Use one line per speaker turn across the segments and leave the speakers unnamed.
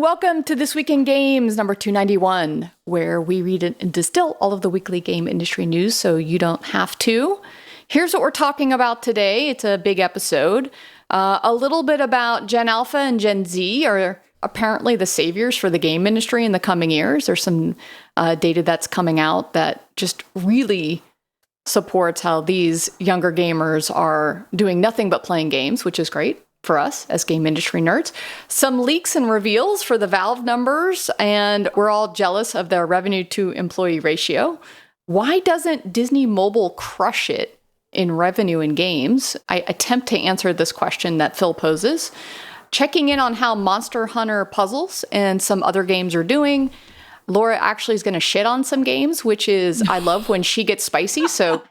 welcome to This Week in Games, number 291, where we read and distill all of the weekly game industry news so you don't have to. Here's what we're talking about today. It's a big episode. A little bit about Gen Alpha and Gen Z are apparently the saviors for the game industry in the coming years. There's some data that's coming out that just really supports how these younger gamers are doing nothing but playing games, which is great for us as game industry nerds. Some leaks and reveals for the Valve numbers, and we're all jealous of their revenue to employee ratio. Why doesn't Disney Mobile crush it in revenue in games? I attempt to answer this question that Phil poses. Checking in on how Monster Hunter Puzzles and some other games are doing. Laura actually is going to shit on some games, which is, I love when she gets spicy, so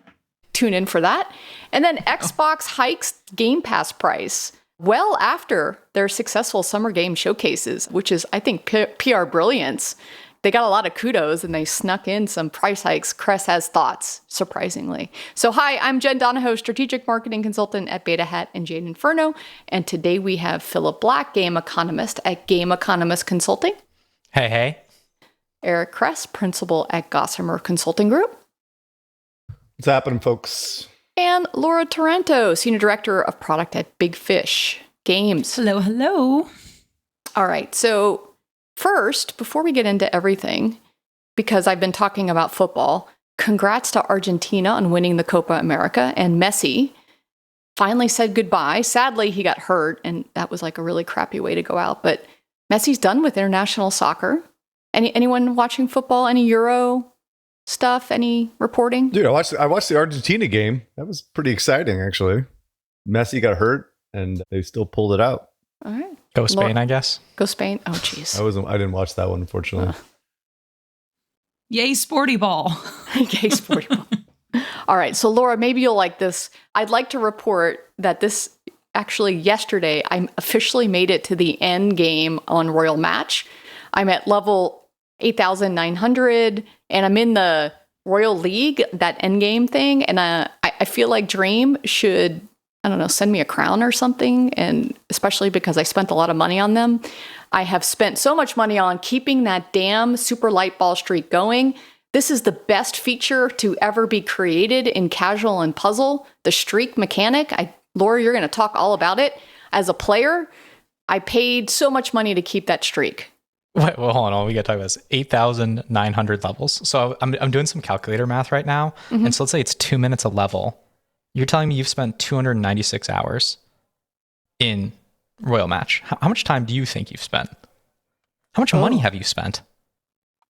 tune in for that. And then Xbox hikes Game Pass price well after their successful summer game showcases, which is, I think, PR brilliance. They got a lot of kudos and they snuck in some price hikes. Cress has thoughts, surprisingly. So hi, I'm Jen Donahoe, strategic marketing consultant at Beta Hat and Jade Inferno. And today we have Philip Black, game economist at Game Economist Consulting.
Hey.
Eric Kress, principal at Gossamer Consulting Group.
What's happening, folks?
And Laura Taranto, senior director of product at Big Fish Games.
Hello.
All right, so first, before we get into everything, because I've been talking about football, congrats to Argentina on winning the Copa America, and Messi finally said goodbye. Sadly, he got hurt, and that was like a really crappy way to go out, but Messi's done with international soccer. Anyone watching football? Any Euro stuff? Any reporting?
Dude, I watched the Argentina game. That was pretty exciting, actually. Messi got hurt, and they still pulled it out.
All right.
Go Spain, I guess.
Go Spain. Oh, jeez.
I didn't watch that one, unfortunately.
Yay, sporty ball.
Yay, sporty ball. All right. So, Laura, maybe you'll like this. I'd like to report that this actually yesterday, I officially made it to the end game on Royal Match. I'm at level 8,900, and I'm in the Royal League, that endgame thing, and I feel like Dream should, I don't know, send me a crown or something, and especially because I spent a lot of money on them. I have spent so much money on keeping that damn super light ball streak going. This is the best feature to ever be created in casual and puzzle, the streak mechanic. Laura, you're going to talk all about it. As a player, I paid so much money to keep that streak.
Wait, well, hold on. We got to talk about this. 8,900 levels. So I'm doing some calculator math right now. Mm-hmm. And so let's say it's 2 minutes a level. You're telling me you've spent 296 hours in Royal Match. How much time do you think you've spent? How much money have you spent?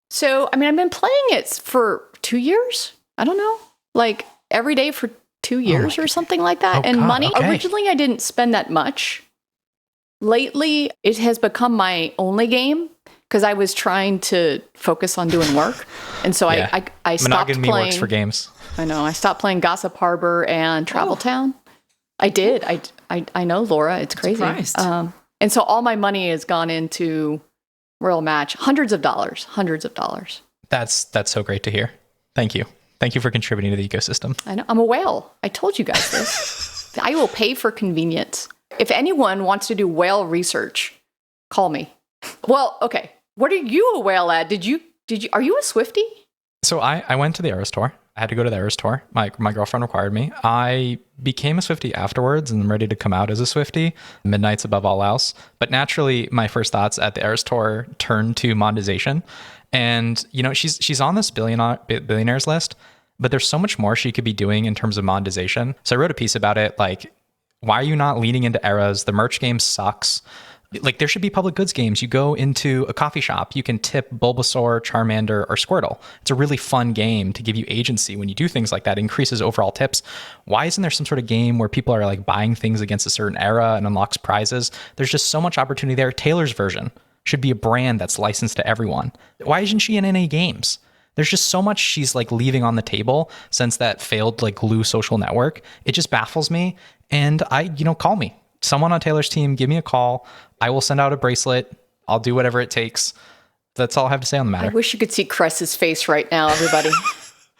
So, I've been playing it for 2 years. I don't know. Like every day for 2 years or something like that. And money, originally I didn't spend that much. Lately, it has become my only game because I was trying to focus on doing work. And so I stopped playing.
Monogamy works for games.
I know. I stopped playing Gossip Harbor and Travel Town. I did. I know, Laura. It's crazy. And so all my money has gone into Royal Match. Hundreds of dollars.
That's so great to hear. Thank you. Thank you for contributing to the ecosystem.
I know. I'm a whale. I told you guys this. I will pay for convenience. If anyone wants to do whale research, call me. Well, okay. What are you a whale at? Are you a Swiftie?
So I went to the Eras Tour. I had to go to the Eras Tour. My girlfriend required me. I became a Swiftie afterwards and I'm ready to come out as a Swiftie. Midnight's above all else. But naturally, my first thoughts at the Eras Tour turned to monetization. And, she's on this billionaires list, but there's so much more she could be doing in terms of monetization. So I wrote a piece about it, like, why are you not leaning into Eras? The merch game sucks. Like, there should be public goods games. You go into a coffee shop, you can tip Bulbasaur, Charmander, or Squirtle. It's a really fun game to give you agency when you do things like that. It increases overall tips. Why isn't there some sort of game where people are like buying things against a certain era and unlocks prizes? There's just so much opportunity there. Taylor's version should be a brand that's licensed to everyone. Why isn't she in NA games? There's just so much she's like leaving on the table since that failed like glue social network. It just baffles me. And call me. Someone on Taylor's team, give me a call. I will send out a bracelet. I'll do whatever it takes. That's all I have to say on the matter.
I wish you could see Cress's face right now, everybody.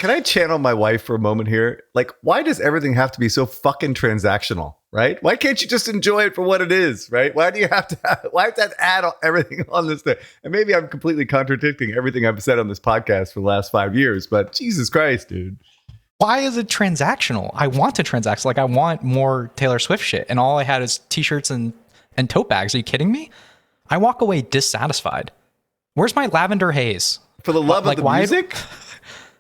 Can I channel my wife for a moment here? Like, why does everything have to be so fucking transactional, right? Why can't you just enjoy it for what it is, right? Why do you have to why have to add everything on this thing? And maybe I'm completely contradicting everything I've said on this podcast for the last 5 years, but Jesus Christ, dude.
Why is it transactional? I want to transact. Like, I want more Taylor Swift shit. And all I had is t-shirts and tote bags. Are you kidding me? I walk away dissatisfied. Where's my lavender haze?
For the love of the music?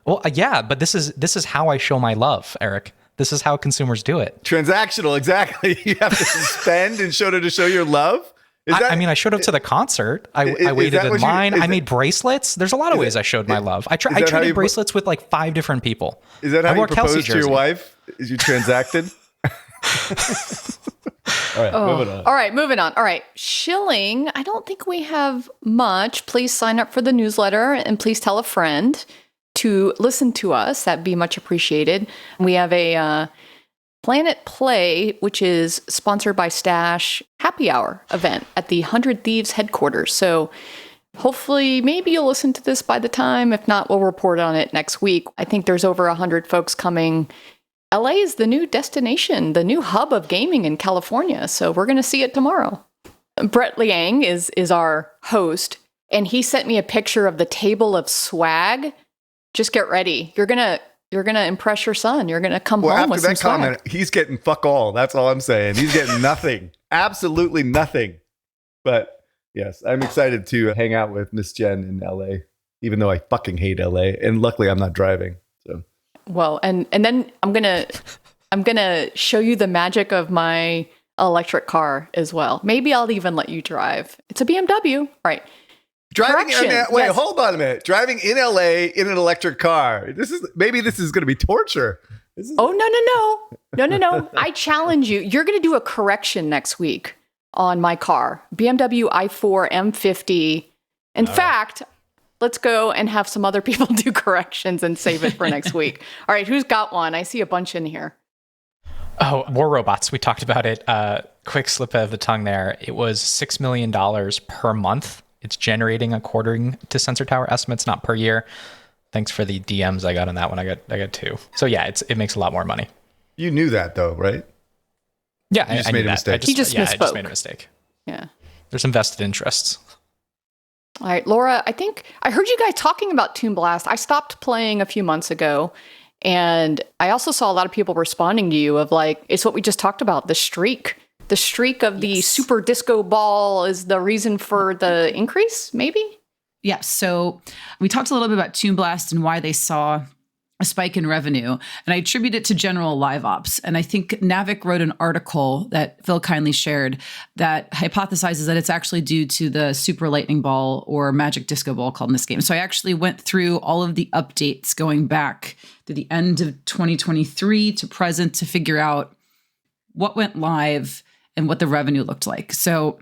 Well, yeah, but this is how I show my love, Eric. This is how consumers do it.
Transactional, exactly. You have to spend in order to show your love?
I showed up to the concert. I waited in line. I made bracelets. There's a lot of ways I showed my love. I traded bracelets with like 5 different people.
Is that how you proposed to your wife? Is you transacted? All right, moving on.
All right, shilling. I don't think we have much. Please sign up for the newsletter and please tell a friend to listen to us. That'd be much appreciated. We have a Planet Play, which is sponsored by Stash, happy hour event at the 100 Thieves headquarters. So hopefully, maybe you'll listen to this by the time. If not, we'll report on it next week. I think there's over 100 folks coming. LA is the new destination, the new hub of gaming in California. So we're going to see it tomorrow. Brett Liang is our host, and he sent me a picture of the table of swag. Just get ready. You're gonna impress your son. You're gonna come home with some swag. After that comment,
he's getting fuck all. That's all I'm saying. He's getting nothing. Absolutely nothing. But yes, I'm excited to hang out with Miss Jen in LA, even though I fucking hate LA. And luckily I'm not driving. So
well, and then I'm gonna show you the magic of my electric car as well. Maybe I'll even let you drive. It's a BMW. All right.
Driving hold on a minute. Driving in LA in an electric car. This is going to be torture.
No. I challenge you. You're going to do a correction next week on my car, BMW i4 M50. In fact, let's go and have some other people do corrections and save it for next week. All right, who's got one? I see a bunch in here.
Oh, War Robots. We talked about it. Quick slip of the tongue there. It was $6 million per month. It's generating according to Sensor Tower estimates, not per year. Thanks for the DMs I got on that one. I got 2. So yeah, it makes a lot more money.
You knew that though, right?
Yeah,
I just made a mistake.
He just misspoke.
I just made a mistake.
Yeah.
There's some vested interests.
All right, Laura, I think I heard you guys talking about Toon Blast. I stopped playing a few months ago, and I also saw a lot of people responding to you of like, it's what we just talked about, the streak. The streak of the super disco ball is the reason for the increase, maybe?
Yes. So we talked a little bit about Toon Blast and why they saw a spike in revenue. And I attribute it to general live ops. And I think Navic wrote an article that Phil kindly shared that hypothesizes that it's actually due to the super lightning ball or magic disco ball called in this game. So I actually went through all of the updates going back to the end of 2023 to present to figure out what went live and what the revenue looked like. So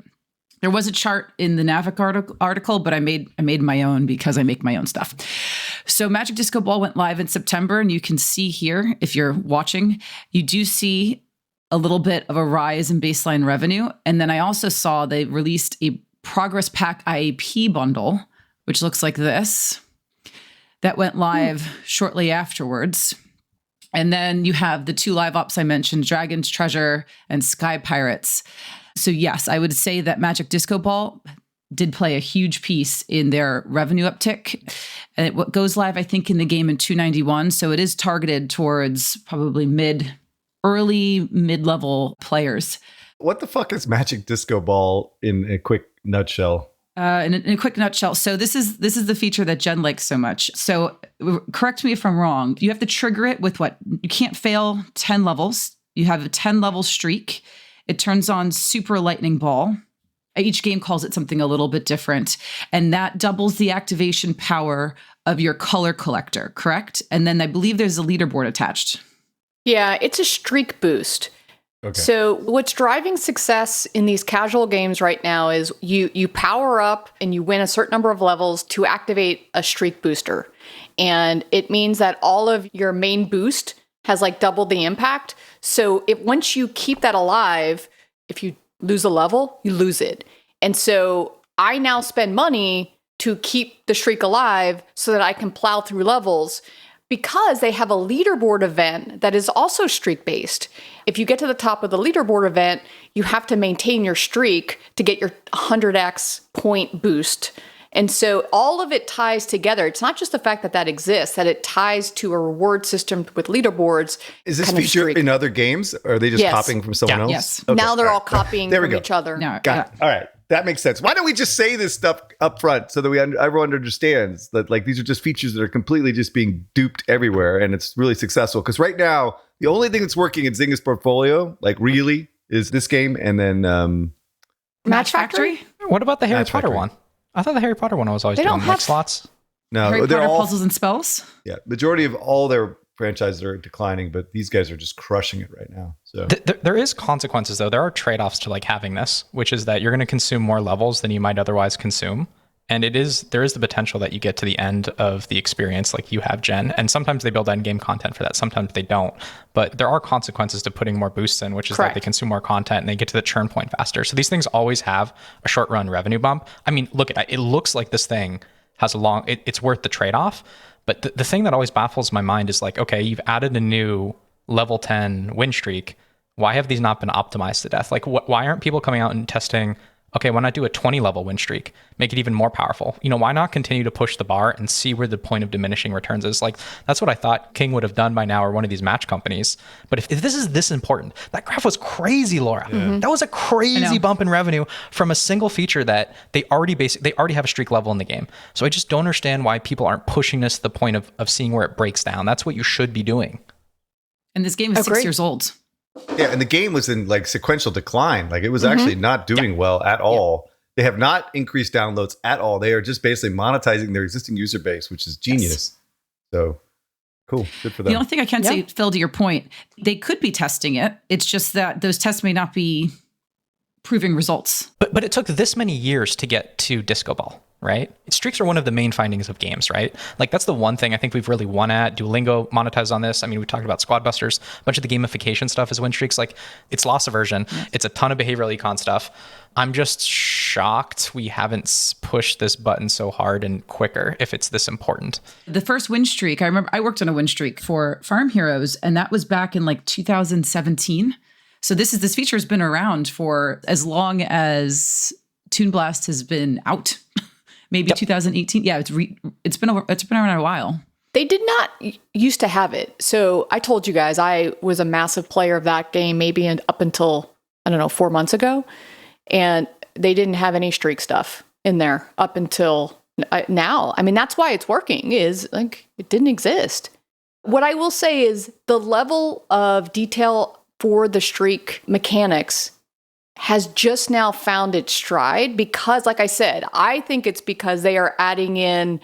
there was a chart in the Navic article, but I made my own because I make my own stuff. So Magic Disco Ball went live in September, and you can see here, if you're watching, you do see a little bit of a rise in baseline revenue. And then I also saw they released a Progress Pack IAP bundle, which looks like this, that went live shortly afterwards. And then you have the 2 live ops I mentioned, Dragon's Treasure and Sky Pirates. So yes, I would say that Magic Disco Ball did play a huge piece in their revenue uptick. And it goes live, I think, in the game in 291. So it is targeted towards probably early mid-level players.
What the fuck is Magic Disco Ball in a quick nutshell?
In a quick nutshell, so this is the feature that Jen likes so much. So correct me if I'm wrong. You have to trigger it with what? You can't fail 10 levels. You have a 10-level streak. It turns on Super Lightning Ball. Each game calls it something a little bit different. And that doubles the activation power of your color collector, correct? And then I believe there's a leaderboard attached.
Yeah, it's a streak boost.
Okay.
So what's driving success in these casual games right now is you power up and you win a certain number of levels to activate a streak booster. And it means that all of your main boost has like doubled the impact. So once you keep that alive, if you lose a level, you lose it. And so I now spend money to keep the streak alive so that I can plow through levels. because they have a leaderboard event that is also streak based. If you get to the top of the leaderboard event, you have to maintain your streak to get your 100x point boost. And so all of it ties together. It's not just the fact that that exists, that it ties to a reward system with leaderboards.
Is this feature in other games? Or are they just copying from someone else?
Yes.
Okay.
Now they're all copying
There we
from
go.
each other.
No,
Got it. All right. That makes sense. Why don't we just say this stuff up front so that everyone understands that like these are just features that are completely just being duped everywhere and it's really successful? Because right now, the only thing that's working in Zynga's portfolio, like really, is this game and then
Match Factory?
What about the Harry
Match
Potter
Factory.
one? I thought the Harry Potter one was always
They
doing
don't
like
have-
slots.
no,
Harry
they're
Potter
all
puzzles and spells.
majority of all their franchises are declining, but these guys are just crushing it right now. So
There is consequences though. There are trade-offs to like having this, which is that you're going to consume more levels than you might otherwise consume. And there is the potential that you get to the end of the experience like you have, Jen. And sometimes they build end-game content for that. Sometimes they don't. But there are consequences to putting more boosts in, which is
Correct.
that they consume more content and they get to the churn point faster. So these things always have a short-run revenue bump. I mean, look, it looks like this thing has it's worth the trade-off. But the thing that always baffles my mind is like, okay, you've added a new level 10 win streak. Why have these not been optimized to death? Like, why aren't people coming out and testing, okay, why not do a 20 level win streak? Make it even more powerful. You know, why not continue to push the bar and see where the point of diminishing returns is? Like, that's what I thought King would have done by now or one of these match companies. But if this is this important, that graph was crazy, Laura. That was a crazy bump in revenue from a single feature that they already have a streak level in the game. So I just don't understand why people aren't pushing this to the point of seeing where it breaks down. That's what you should be doing.
And this game is 6 years old.
yeah, and the game was in like sequential decline. Like it was actually not doing well at all. They have not increased downloads at all. They are just basically monetizing their existing user base, which is genius. So cool. Good for them.
The only thing I can say, Phil, to your point, they could be testing it. It's just that those tests may not be proving results.
But it took this many years to get to Disco Ball, right? Streaks are one of the main findings of games, right? Like that's the one thing I think we've really won at. Duolingo monetized on this. I mean, we talked about Squad Busters. A bunch of the gamification stuff is win streaks. Like it's loss aversion. It's a ton of behavioral econ stuff. I'm just shocked we haven't pushed this button so hard and quicker if it's this important.
The first win streak, I remember I worked on a win streak for Farm Heroes, and that was back in like 2017. So this feature has been around for as long as Toon Blast has been out. Maybe 2018. Yeah, it's been around a while.
They did not used to have it. So I told you guys I was a massive player of that game maybe up until, I don't know, 4 months ago. And they didn't have any streak stuff in there up until now. I mean, that's why it's working, is like it didn't exist. What I will say is the level of detail for the streak mechanics has just now found its stride because, like I said, I think it's because they are adding in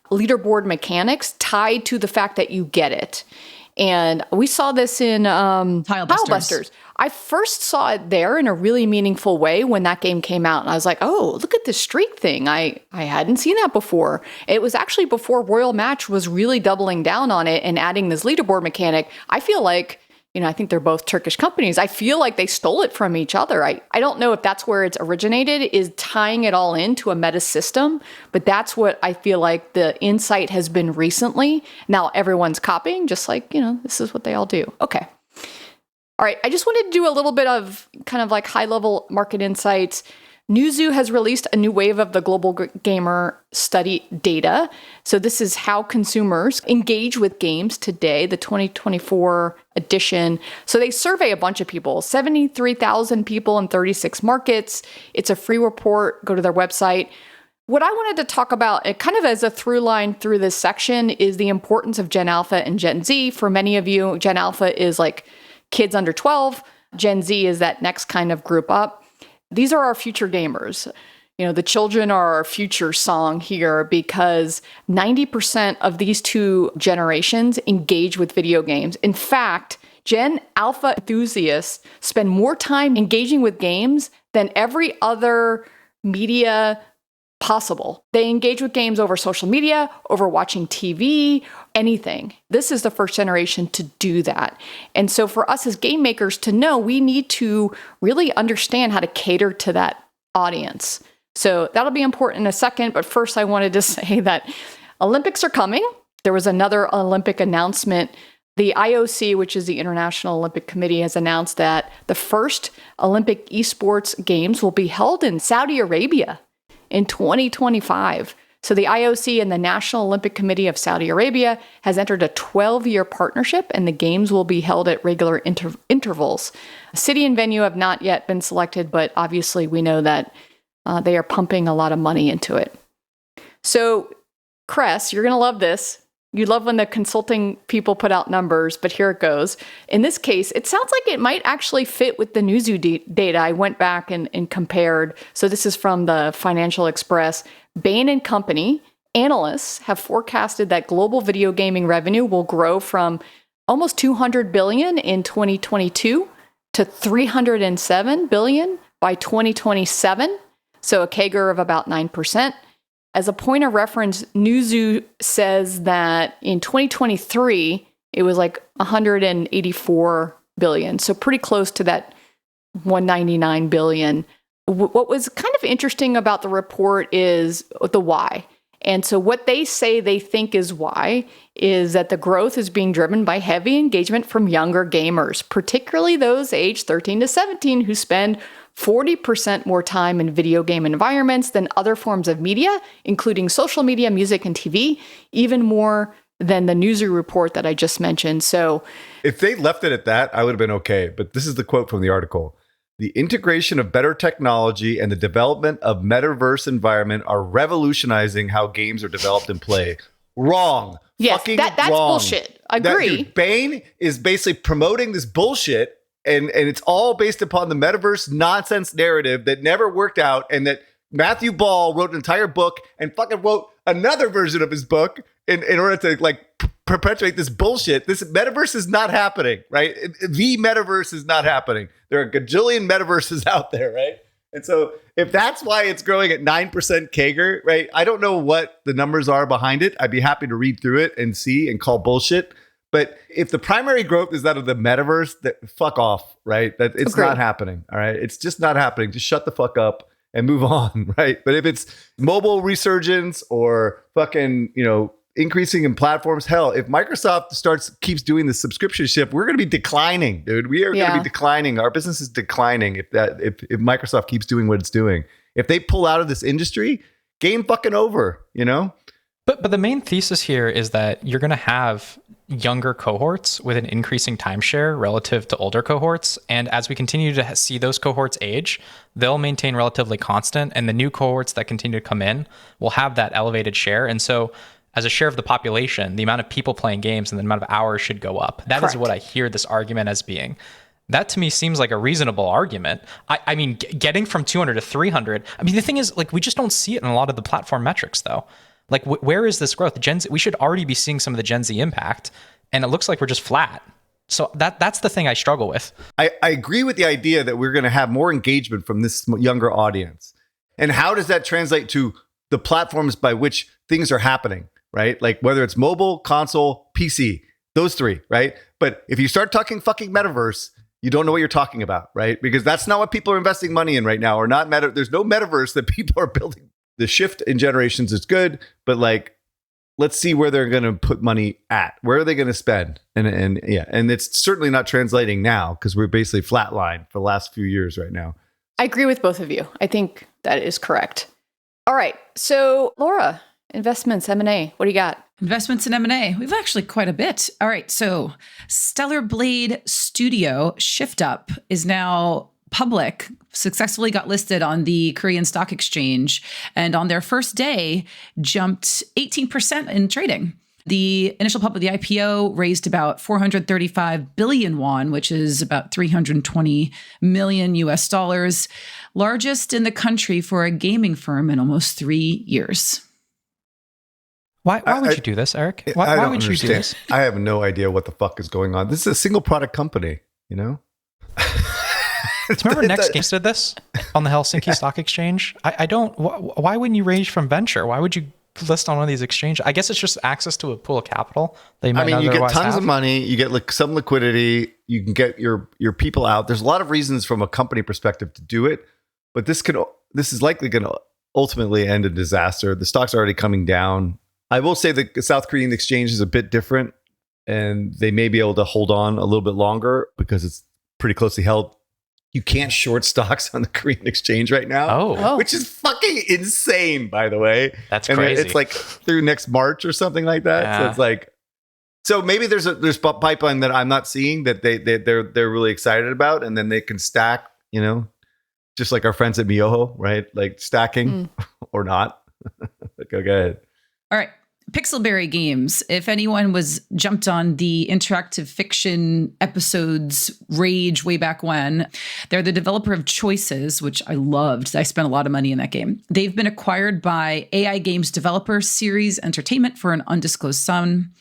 leaderboard mechanics tied to the fact that you get it. And we saw this in Tilebusters. I first saw it there in a really meaningful way when that game came out. And I was like, oh, look at this streak thing. I hadn't seen that before. It was actually before Royal Match was really doubling down on it and adding this leaderboard mechanic. I feel like, I think they're both Turkish companies. I feel like they stole it from each other. I don't know if that's where it's originated, is tying it all into a meta system, but that's what I feel like the insight has been recently. Now everyone's copying, just like, this is what they all do. Okay. All right. I just wanted to do a little bit of kind of like high level market insights. Newzoo has released a new wave of the global gamer study data. So this is how consumers engage with games today, the 2024 edition. So they survey a bunch of people, 73,000 people in 36 markets. It's a free report. Go to their website. What I wanted to talk about, kind of as a through line through this section, is the importance of Gen Alpha and Gen Z. For many of you, Gen Alpha is like kids under 12. Gen Z is that next kind of group up. These are our future gamers. The children are our future song here because 90% of these two generations engage with video games. In fact, Gen Alpha enthusiasts spend more time engaging with games than every other media possible. They engage with games over social media, over watching TV, anything. This is the first generation to do that. And so for us as game makers to know, we need to really understand how to cater to that audience. So that'll be important in a second. But first, I wanted to say that Olympics are coming. There was another Olympic announcement. The IOC, which is the International Olympic Committee, has announced that the first Olympic esports games will be held in Saudi Arabia in 2025. So the IOC and the National Olympic Committee of Saudi Arabia has entered a 12-year partnership, and the games will be held at regular intervals. City and venue have not yet been selected, but obviously we know that they are pumping a lot of money into it. So, Cress, you're going to love this. You love when the consulting people put out numbers, but here it goes. In this case, it sounds like it might actually fit with the Newzoo data. I went back and compared. So this is from the Financial Express. Bain & Company analysts have forecasted that global video gaming revenue will grow from almost $200 billion in 2022 to $307 billion by 2027. So a CAGR of about 9%. As a point of reference, Newzoo says that in 2023, it was like 184 billion. So pretty close to that 199 billion. What was kind of interesting about the report is the why. And so what they say they think is why is that the growth is being driven by heavy engagement from younger gamers, particularly those aged 13 to 17 who spend 40% more time in video game environments than other forms of media, including social media, music, and TV, even more than the Newzoo report that I just mentioned. So
if they left it at that, I would have been okay. But this is the quote from the article. The integration of better technology and the development of metaverse environment are revolutionizing how games are developed and played. Wrong.
Yes,
Fucking
that's
wrong.
bullshit. Agree.
Bain is basically promoting this bullshit, and it's all based upon the metaverse nonsense narrative that never worked out, and that Matthew Ball wrote an entire book and fucking wrote another version of his book in order to like perpetuate this bullshit. This metaverse is not happening, right? The metaverse is not happening. There are a gajillion metaverses out there, right? And so if that's why it's growing at 9% CAGR, right? I don't know what the numbers are behind it. I'd be happy to read through it and see and call bullshit. But if the primary growth is that of the metaverse, that fuck off, right? That it's
Agreed.
not happening. All right. It's just not happening. Just shut the fuck up and move on, right? But if it's mobile resurgence or fucking, increasing in platforms, hell, if Microsoft keeps doing the subscription shift, we're going to be declining, dude. We are going to be declining. Our business is declining if Microsoft keeps doing what it's doing. If they pull out of this industry, game fucking over,
But the main thesis here is that you're going to have younger cohorts with an increasing timeshare relative to older cohorts. And as we continue to see those cohorts age, they'll maintain relatively constant. And the new cohorts that continue to come in will have that elevated share. And so as a share of the population, the amount of people playing games and the amount of hours should go up. That
Correct.
is what I hear this argument as being. That to me seems like a reasonable argument. I mean, getting from 200 to 300. I mean, the thing is, like, we just don't see it in a lot of the platform metrics, though. Like, where is this growth? Gen Z, we should already be seeing some of the Gen Z impact, and it looks like we're just flat. So that's the thing I struggle with.
I agree with the idea that we're going to have more engagement from this younger audience. And how does that translate to the platforms by which things are happening, right? Like whether it's mobile, console, PC, those three, right? But if you start talking fucking metaverse, you don't know what you're talking about, right? Because that's not what people are investing money in right now, or not there's no metaverse that people are building. The shift in generations is good, but like, let's see where they're going to put money at. Where are they going to spend? And it's certainly not translating now because we're basically flatlined for the last few years right now.
I agree with both of you. I think that is correct. All right. So, Laura, investments, M&A, what do you got?
Investments in M&A. We've actually quite a bit. All right. So Stellar Blade Studio Shift Up is now public, successfully got listed on the Korean Stock Exchange, and on their first day jumped 18% in trading. The initial pump of the IPO raised about 435 billion won, which is about 320 million US dollars, largest in the country for a gaming firm in almost 3 years.
Why would you do this, Eric? Why would you do this?
I have no idea what the fuck is going on. This is a single product company,
Remember Next Games did this on the Helsinki Stock Exchange? I don't. Why wouldn't you raise from venture? Why would you list on one of these exchanges? I guess it's just access to a pool of capital. You
get tons of money. You get like some liquidity. You can get your people out. There's a lot of reasons from a company perspective to do it, but this is likely going to ultimately end in disaster. The stock's already coming down. I will say the South Korean exchange is a bit different, and they may be able to hold on a little bit longer because it's pretty closely held. You can't short stocks on the Korean exchange right now.
Oh.
Which is fucking insane, by the way.
That's
And
crazy.
it's like through next March or something like that. So
Yeah.
it's like, so maybe there's pipeline that I'm not seeing that they're really excited about, and then they can stack, just like our friends at MiHoYo, right? Like stacking or not. Go ahead.
All right. Pixelberry Games. If anyone was jumped on the interactive fiction episodes rage way back when, they're the developer of Choices, which I loved. I spent a lot of money in that game. They've been acquired by AI games developer Series Entertainment for an undisclosed sum.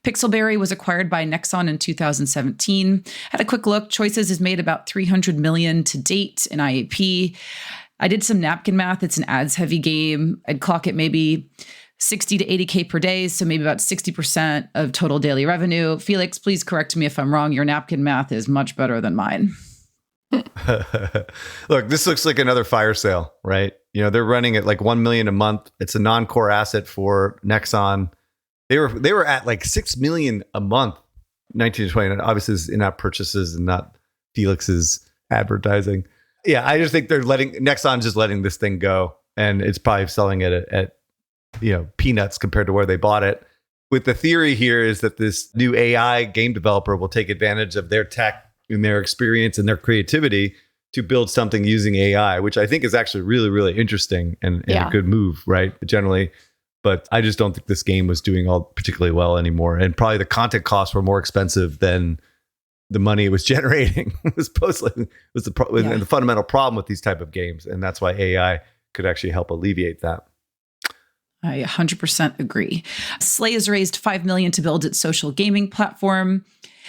Pixelberry was acquired by Nexon in 2017. Had a quick look. Choices has made about $300 million to date in IAP. I did some napkin math. It's an ads-heavy game. I'd clock it maybe 60 to 80K per day, so maybe about 60% of total daily revenue. Felix, please correct me if I'm wrong. Your napkin math is much better than mine.
Look, this looks like another fire sale, right? They're running at like 1 million a month. It's a non-core asset for Nexon. They were at like 6 million a month, 19 to 20. And obviously, this is in-app purchases and not Felix's advertising. Yeah, I just think Nexon's just letting this thing go, and it's probably selling it at peanuts compared to where they bought it. With the theory here is that this new AI game developer will take advantage of their tech and their experience and their creativity to build something using AI, which I think is actually really, really interesting and a good move, right? Generally. But I just don't think this game was doing all particularly well anymore. And probably the content costs were more expensive than the money it was generating. was the fundamental problem with these type of games. And that's why AI could actually help alleviate that.
I 100% agree. Slay has raised $5 million to build its social gaming platform.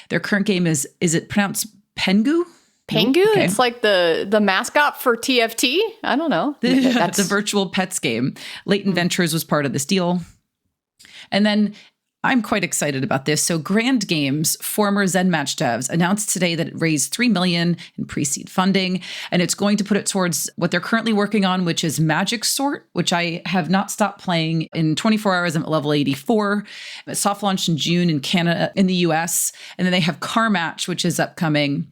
Their current game is it pronounced Pengu?
Pengu?
Okay.
It's like the mascot for TFT? I don't know.
That's the virtual pets game. Latent Ventures was part of this deal. And then I'm quite excited about this. So Grand Games, former ZenMatch devs, announced today that it raised $3 million in pre-seed funding, and it's going to put it towards what they're currently working on, which is Magic Sort, which I have not stopped playing. In 24 hours, I'm at level 84. It soft launched in June in Canada, in the US, and then they have Car Match, which is upcoming.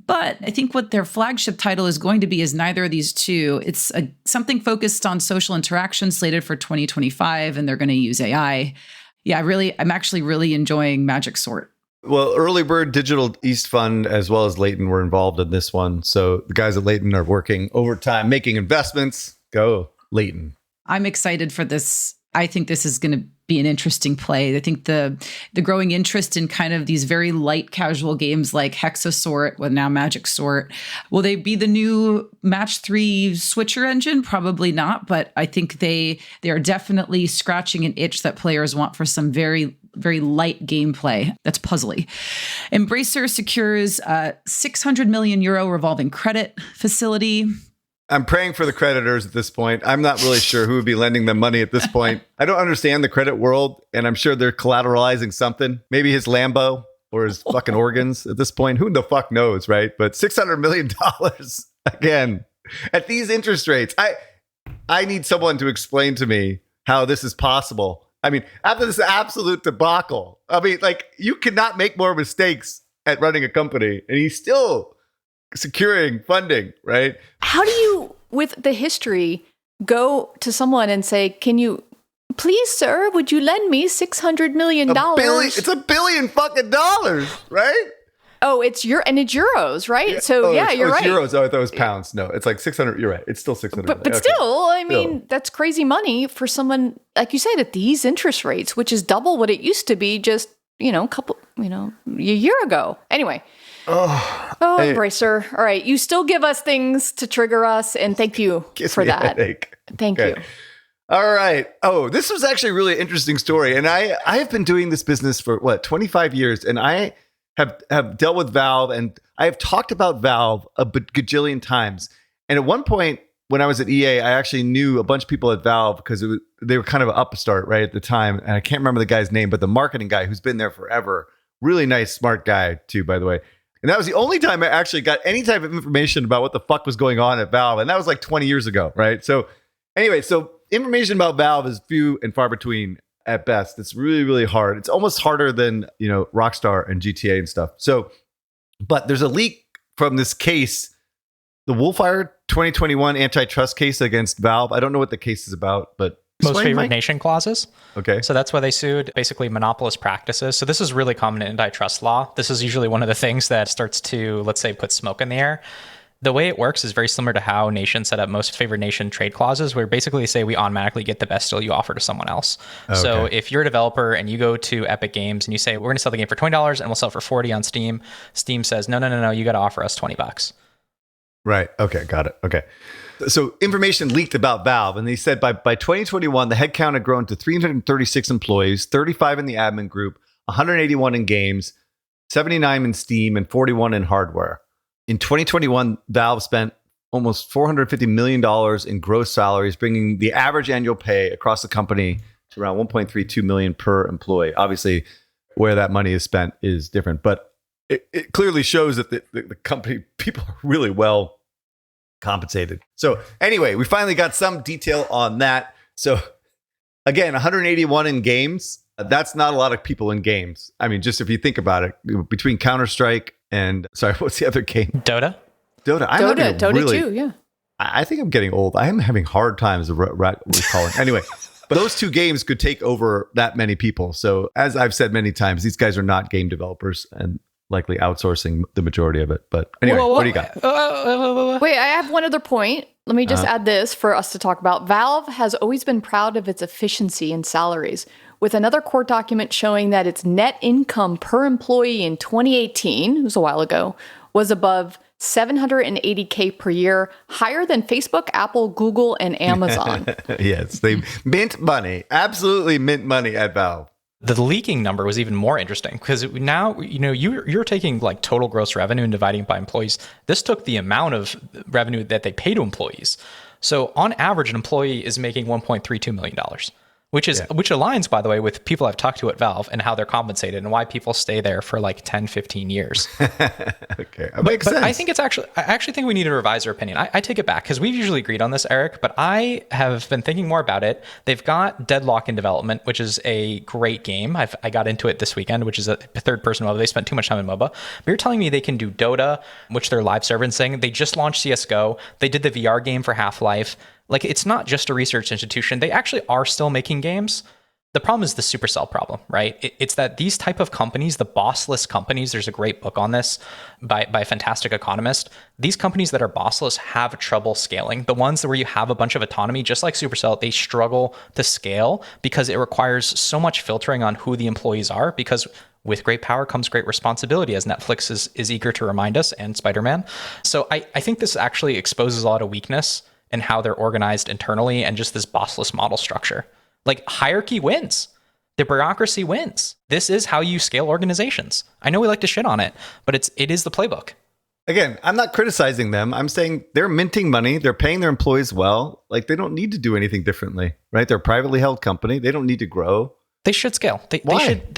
But I think what their flagship title is going to be is neither of these two. It's something focused on social interaction slated for 2025, and they're going to use AI. Yeah, I'm actually really enjoying Magic Sort.
Well, Early Bird Digital East Fund as well as Leighton were involved in this one. So the guys at Leighton are working overtime, making investments. Go Leighton.
I'm excited for this. I think this is going to be an interesting play. I think the growing interest in kind of these very light casual games like Hexasort, well now Magic Sort. Will they be the new Match 3 switcher engine? Probably not, but I think they are definitely scratching an itch that players want for some very, very light gameplay that's puzzly. Embracer secures a 600 million euro revolving credit facility.
I'm praying for the creditors at this point. I'm not really sure who would be lending them money at this point. I don't understand the credit world, and I'm sure they're collateralizing something. Maybe his Lambo or his fucking organs at this point. Who the fuck knows, right? But $600 million, again, at these interest rates. I need someone to explain to me how this is possible. I mean, after this absolute debacle, you cannot make more mistakes at running a company, and he's still securing funding, right?
How do you, with the history, go to someone and say, can you, please, sir, would you lend me $600 million?
It's $1 billion fucking dollars, right?
Oh, it's euros, right? Yeah. So you're right.
It's euros. Oh, I thought it was pounds. No, it's like 600. You're right. It's still 600.
But okay. Still, I mean, that's crazy money for someone, like you said, at these interest rates, which is double what it used to be just, a year ago. Anyway. Embracer. All right. You still give us things to trigger us, and thank you for that. Thank you.
All right. Oh, this was actually a really interesting story. And I have been doing this business for 25 years, and I have dealt with Valve, and I have talked about Valve a gajillion times. And at one point when I was at EA, I actually knew a bunch of people at Valve because they were kind of an upstart right at the time. And I can't remember the guy's name, but the marketing guy who's been there forever, really nice, smart guy too, by the way. And that was the only time I actually got any type of information about what the fuck was going on at Valve. And that was like 20 years ago, right? So anyway, information about Valve is few and far between. at best. It's really, really hard. It's almost harder than, Rockstar and GTA and stuff. So, but there's a leak from this case, the Wolfire 2021 antitrust case against Valve. I don't know what the case is about, but
Most favored nation clauses.
Okay.
So that's why they sued, basically monopolist practices. So this is really common in antitrust law. This is usually one of the things that starts to, let's say, put smoke in the air. The way it works is very similar to how nations set up most favored nation trade clauses, where basically they say we automatically get the best deal you offer to someone else. Okay. So if you're a developer and you go to Epic Games and you say, we're going to sell the game for $20 and we'll sell it for $40 on Steam, Steam says, no, you got to offer us $20.
Right. Okay. Got it. Okay. So information leaked about Valve, and they said by 2021, the headcount had grown to 336 employees, 35 in the admin group, 181 in games, 79 in Steam, and 41 in hardware. In 2021, Valve spent almost $450 million in gross salaries, bringing the average annual pay across the company to around $1.32 million per employee. Obviously, where that money is spent is different, but it clearly shows that the company people are really well compensated. So anyway, we finally got some detail on that. So again, 181 in games. That's not a lot of people in games. I mean, just if you think about it, between Counter-Strike and what's the other game?
Dota.
Dota 2, yeah.
I think I'm getting old. I am having hard times recalling. Anyway, but those two games could take over that many people. So as I've said many times, these guys are not game developers and likely outsourcing the majority of it. But anyway, what do you got?
Wait, I have one other point. Let me just add this for us to talk about. Valve has always been proud of its efficiency in salaries, with another court document showing that its net income per employee in 2018, it was a while ago, was above $780K per year, higher than Facebook, Apple, Google, and Amazon.
Yes, they mint money, absolutely mint money at Valve.
The leaking number was even more interesting because now, you're taking like total gross revenue and dividing it by employees. This took the amount of revenue that they pay to employees. So on average, an employee is making $1.32 million, which aligns, by the way, with people I've talked to at Valve and how they're compensated and why people stay there for like 10, 15 years.
Okay. Makes sense.
I think I actually think we need to revise our opinion. I take it back because we've usually agreed on this, Eric, but I have been thinking more about it. They've got Deadlock in development, which is a great game. I got into it this weekend, which is a third-person MOBA. They spent too much time in MOBA. But you're telling me they can do Dota, which they're live servicing. They just launched CSGO. They did the VR game for Half-Life. Like, it's not just a research institution. They actually are still making games. The problem is the supercell problem, right? It's that these type of companies, the bossless companies, there's a great book on this by a fantastic economist. These companies that are bossless have trouble scaling. The ones where you have a bunch of autonomy, just like Supercell, they struggle to scale because it requires so much filtering on who the employees are, because with great power comes great responsibility, as Netflix is eager to remind us, and Spider-Man. So I think this actually exposes a lot of weakness in how they're organized internally and just this bossless model structure. Like, hierarchy wins. The bureaucracy wins. This is how you scale organizations. I know we like to shit on it, but it is the playbook.
Again, I'm not criticizing them. I'm saying they're minting money. They're paying their employees well. Like, they don't need to do anything differently, right? They're a privately held company. They don't need to grow.
They should scale. They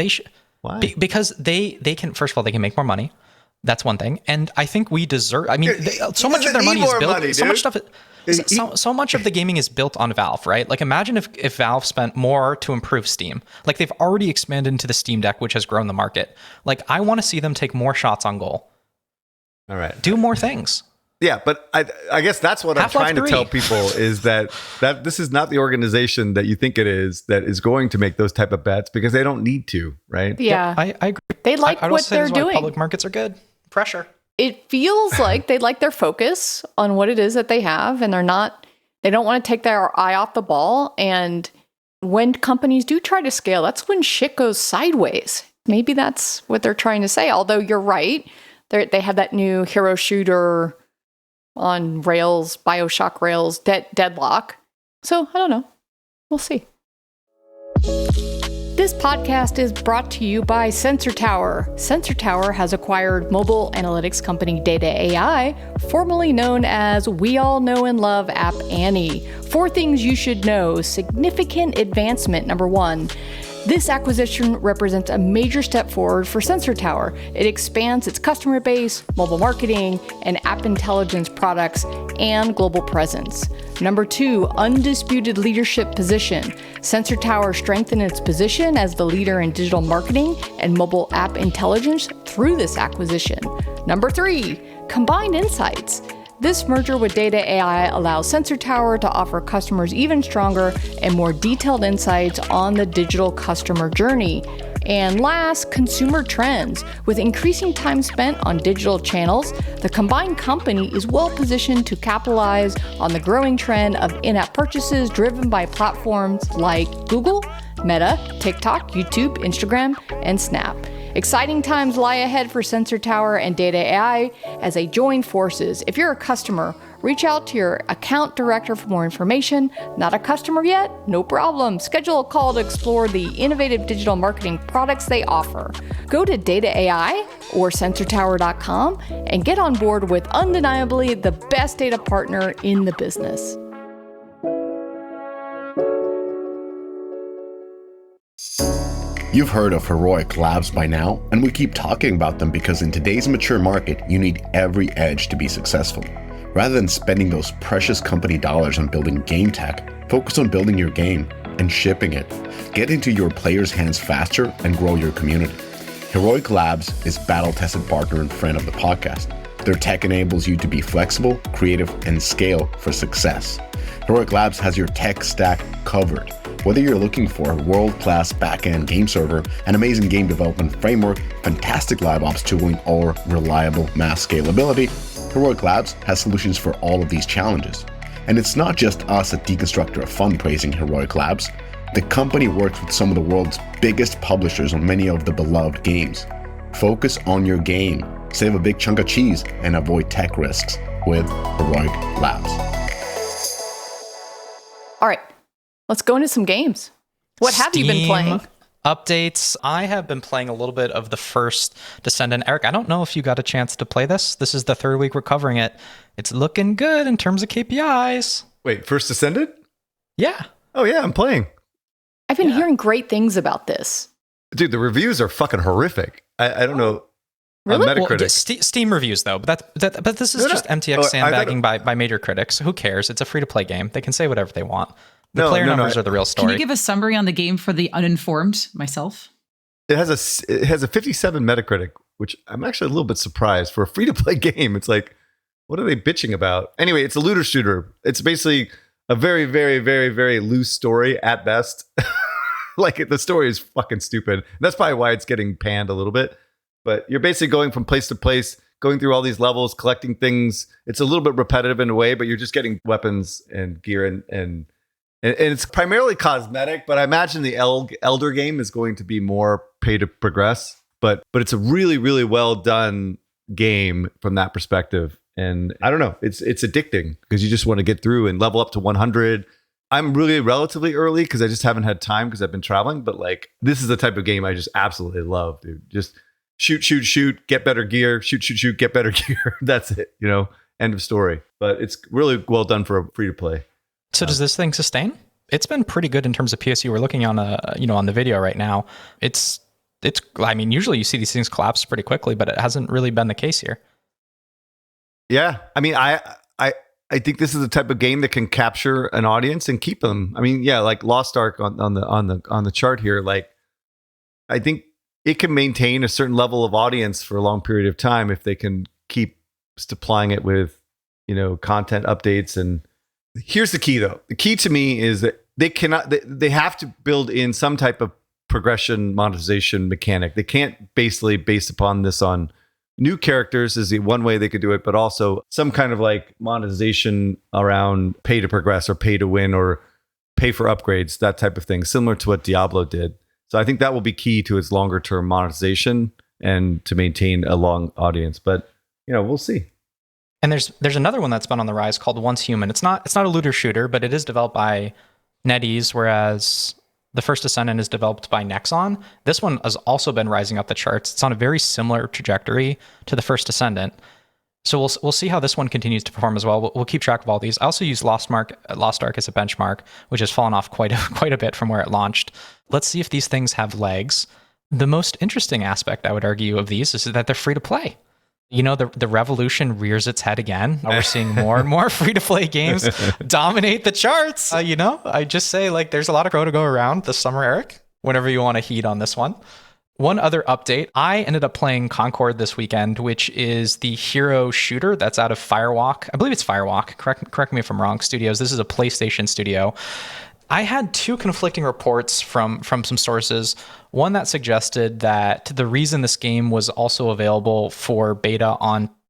should.
Why?
Because they can, first of all, they can make more money. That's one thing. And I think we deserve, I mean, so much of their money is built, so much stuff, so much of the gaming is built on Valve, right? Like, imagine if Valve spent more to improve Steam. Like, they've already expanded into the Steam Deck, which has grown the market. Like, I want to see them take more shots on goal.
All right.
Do more things.
Yeah, but I guess that's what
Half-Life
I'm trying
3.
to tell people is that this is not the organization that you think it is that is going to make those type of bets, because they don't need to, right?
Yeah.
I agree.
They like what they're doing.
Public markets are good. Pressure.
It feels like they like their focus on what it is that they have, and they don't want to take their eye off the ball. And when companies do try to scale, that's when shit goes sideways. Maybe that's what they're trying to say. Although you're right, they have that new hero shooter on Rails, BioShock Rails, Deadlock. So I don't know. We'll see. This podcast is brought to you by Sensor Tower. Sensor Tower has acquired mobile analytics company Data.ai, formerly known as We All Know and Love App Annie. 4 things you should know. Significant advancement. Number 1, This acquisition represents a major step forward for Sensor Tower. It expands its customer base, mobile marketing, and app intelligence products, and global presence. Number 2, undisputed leadership position. Sensor Tower strengthened its position as the leader in digital marketing and mobile app intelligence through this acquisition. Number 3, combined insights. This merger with Data.ai allows Sensor Tower to offer customers even stronger and more detailed insights on the digital customer journey. And last, consumer trends. With increasing time spent on digital channels, the combined company is well positioned to capitalize on the growing trend of in-app purchases driven by platforms like Google, Meta, TikTok, YouTube, Instagram, and Snap. Exciting times lie ahead for Sensor Tower and Data.ai as they join forces. If you're a customer, reach out to your account director for more information. Not a customer yet? No problem. Schedule a call to explore the innovative digital marketing products they offer. Go to Data.ai or sensortower.com and get on board with undeniably the best data partner in the business.
You've heard of Heroic Labs by now, and we keep talking about them because in today's mature market, you need every edge to be successful. Rather than spending those precious company dollars on building game tech, focus on building your game and shipping it. Get into your players' hands faster and grow your community. Heroic Labs is battle-tested partner and friend of the podcast. Their tech enables you to be flexible, creative, and scale for success. Heroic Labs has your tech stack covered. Whether you're looking for a world-class back-end game server, an amazing game development framework, fantastic live ops tooling, or reliable mass scalability, Heroic Labs has solutions for all of these challenges. And it's not just us at Deconstructor of Fun praising Heroic Labs. The company works with some of the world's biggest publishers on many of the beloved games. Focus on your game, save a big chunk of cheese, and avoid tech risks with Heroic Labs.
All right, let's go into some games. What have you been playing?
Updates. I have been playing a little bit of the First Descendant. Eric, I don't know if you got a chance to play this. This is the third week we're covering it. It's looking good in terms of KPIs.
Wait, First Descendant?
Yeah.
Oh yeah, I'm playing.
I've been hearing great things about this.
Dude, the reviews are fucking horrific. I don't know.
Really?
On Metacritic.
Well, Steam reviews though, but this is just MTX sandbagging by major critics. Who cares? It's a free-to-play game. They can say whatever they want. The player numbers are the real story.
Can you give a summary on the game for the uninformed, myself?
It has a 57 Metacritic, which I'm actually a little bit surprised for a free-to-play game. It's like, what are they bitching about? Anyway, it's a looter shooter. It's basically a very, very, very, very loose story at best. Like the story is fucking stupid. That's probably why it's getting panned a little bit. But you're basically going from place to place, going through all these levels, collecting things. It's a little bit repetitive in a way, but you're just getting weapons and gear and it's primarily cosmetic. But I imagine the Elder game is going to be more pay to progress. But it's a really, really well done game from that perspective. And I don't know, it's addicting because you just want to get through and level up to 100. I'm really relatively early because I just haven't had time because I've been traveling. But like, this is the type of game I just absolutely love, dude. Just shoot, get better gear, shoot, get better gear. That's it, end of story. But it's really well done for a free to play.
So does this thing sustain? It's been pretty good in terms of PSU. We're looking on on the video right now. It's I mean, usually you see these things collapse pretty quickly, but it hasn't really been the case here.
Yeah. I mean, I think this is the type of game that can capture an audience and keep them. I mean, yeah, like Lost Ark on the chart here, like I think it can maintain a certain level of audience for a long period of time if they can keep supplying it with, content updates. And here's the key though. The key to me is that they have to build in some type of progression monetization mechanic. They can't basically based upon this on new characters is the one way they could do it, but also some kind of like monetization around pay to progress or pay to win or pay for upgrades, that type of thing, similar to what Diablo did. So I think that will be key to its longer term monetization and to maintain a long audience. But we'll see.
And there's another one that's been on the rise called Once Human. It's not a looter shooter, but it is developed by NetEase, whereas the First Descendant is developed by Nexon. This one has also been rising up the charts. It's on a very similar trajectory to the First Descendant. So we'll see how this one continues to perform as well. We'll keep track of all these. I also use Lost Ark as a benchmark, which has fallen off quite a bit from where it launched. Let's see if these things have legs. The most interesting aspect, I would argue, of these is that they're free to play. You know, the revolution rears its head again. We're seeing more and more free-to-play games dominate the charts. I just say, like, there's a lot of crow to go around this summer, Eric, whenever you want to heed on this one. One other update, I ended up playing Concord this weekend, which is the hero shooter that's out of Firewalk. I believe it's Firewalk. Correct me if I'm wrong, Studios. This is a PlayStation studio. I had two conflicting reports from some sources. One that suggested that the reason this game was also available for beta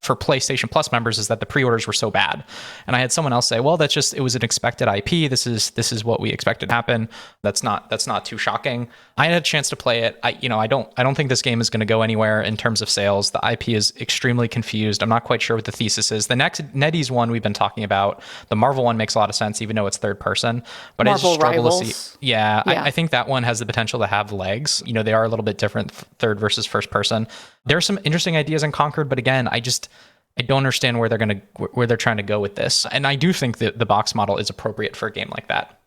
for PlayStation Plus members is that the pre-orders were so bad. And I had someone else say, well, it was an expected IP. This is what we expected to happen. That's not too shocking. I had a chance to play it. I don't think this game is going to go anywhere in terms of sales. The IP is extremely confused. I'm not quite sure what the thesis is. The next NetEase one we've been talking about, the Marvel one makes a lot of sense, even though it's third person. But
Marvel
I just struggle
Rivals.
to see. Yeah. I think that one has the potential to have legs. They are a little bit different, third versus first person. There are some interesting ideas in Concord, but again, I don't understand where they're trying to go with this. And I do think that the box model is appropriate for a game like that.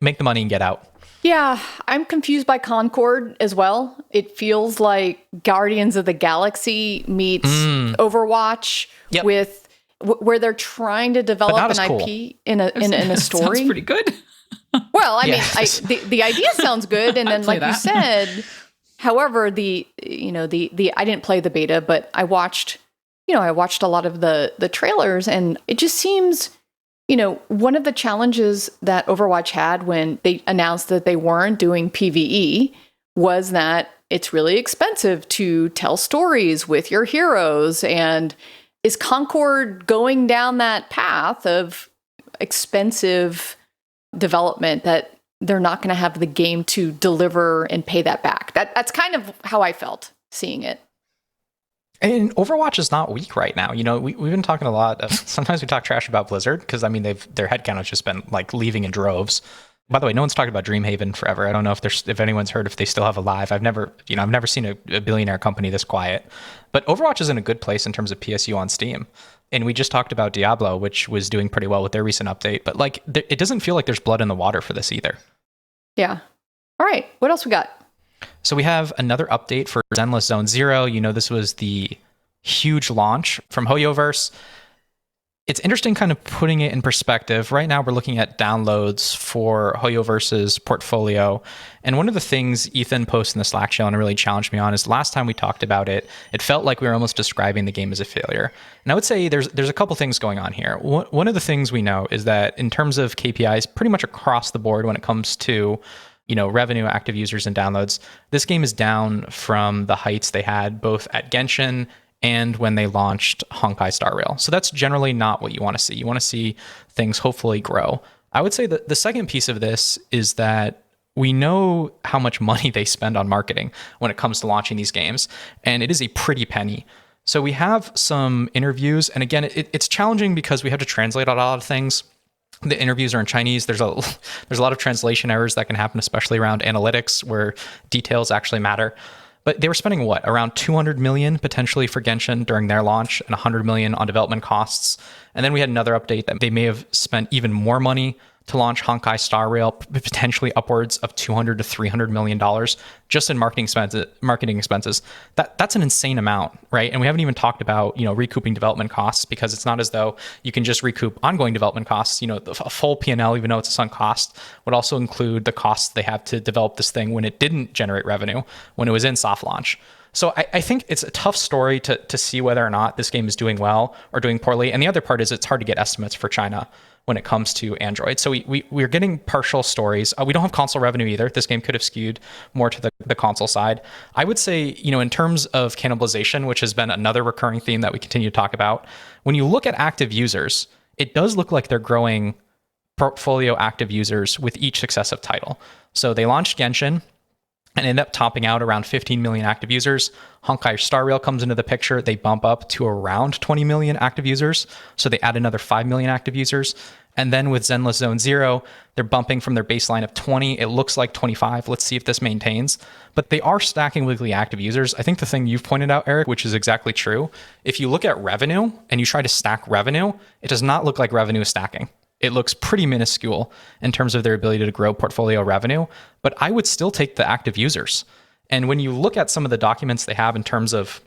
Make the money and get out.
Yeah, I'm confused by Concord as well. It feels like Guardians of the Galaxy meets Overwatch with where they're trying to develop an IP in a story.
Sounds pretty good.
Well, I mean, the idea sounds good, and then like you said, however, the I didn't play the beta, but I watched a lot of the trailers, and it just seems, one of the challenges that Overwatch had when they announced that they weren't doing PvE was that it's really expensive to tell stories with your heroes. And is Concord going down that path of expensive development that they're not going to have the game to deliver and pay that back? That's kind of how I felt seeing it.
And Overwatch is not weak right now. We've been talking a lot. Sometimes we talk trash about Blizzard because, I mean, their headcount has just been like leaving in droves. By the way, no one's talked about Dreamhaven forever. I don't know if anyone's heard if they still have a live. I've never seen a billionaire company this quiet. But Overwatch is in a good place in terms of PSU on Steam. And we just talked about Diablo, which was doing pretty well with their recent update. But like, it doesn't feel like there's blood in the water for this either.
Yeah. All right. What else we got?
So we have another update for Zenless Zone Zero. This was the huge launch from MiHoYoverse. It's interesting kind of putting it in perspective. Right now, we're looking at downloads for MiHoYoverse's portfolio. And one of the things Ethan posted in the Slack channel and really challenged me on is last time we talked about it, it felt like we were almost describing the game as a failure. And I would say there's a couple things going on here. One of the things we know is that in terms of KPIs, pretty much across the board when it comes to revenue, active users, and downloads, this game is down from the heights they had both at Genshin and when they launched Honkai Star Rail. So that's generally not what you want to see. You want to see things hopefully grow. I would say that the second piece of this is that we know how much money they spend on marketing when it comes to launching these games, and it is a pretty penny. So we have some interviews, and again, it's challenging because we have to translate a lot of things. The interviews are in Chinese. There's a lot of translation errors that can happen, especially around analytics where details actually matter. But they were spending around 200 million potentially for Genshin during their launch and 100 million on development costs. And then we had another update that they may have spent even more money to launch Honkai Star Rail, potentially upwards of $200 to $300 million just in marketing expenses. That's an insane amount, right? And we haven't even talked about, recouping development costs, because it's not as though you can just recoup ongoing development costs. A full P&L, even though it's a sunk cost, would also include the costs they have to develop this thing when it didn't generate revenue, when it was in soft launch. So I think it's a tough story to see whether or not this game is doing well or doing poorly. And the other part is it's hard to get estimates for China when it comes to Android. So we're getting partial stories. We don't have console revenue either. This game could have skewed more to the console side. I would say, in terms of cannibalization, which has been another recurring theme that we continue to talk about, when you look at active users, it does look like they're growing portfolio active users with each successive title. So they launched Genshin, and end up topping out around 15 million active users. Honkai Star Rail comes into the picture. They bump up to around 20 million active users. So they add another 5 million active users. And then with Zenless Zone Zero, they're bumping from their baseline of 20. It looks like 25. Let's see if this maintains. But they are stacking weekly active users. I think the thing you've pointed out, Eric, which is exactly true, if you look at revenue and you try to stack revenue, it does not look like revenue is stacking. It looks pretty minuscule in terms of their ability to grow portfolio revenue, but I would still take the active users. And when you look at some of the documents they have in terms of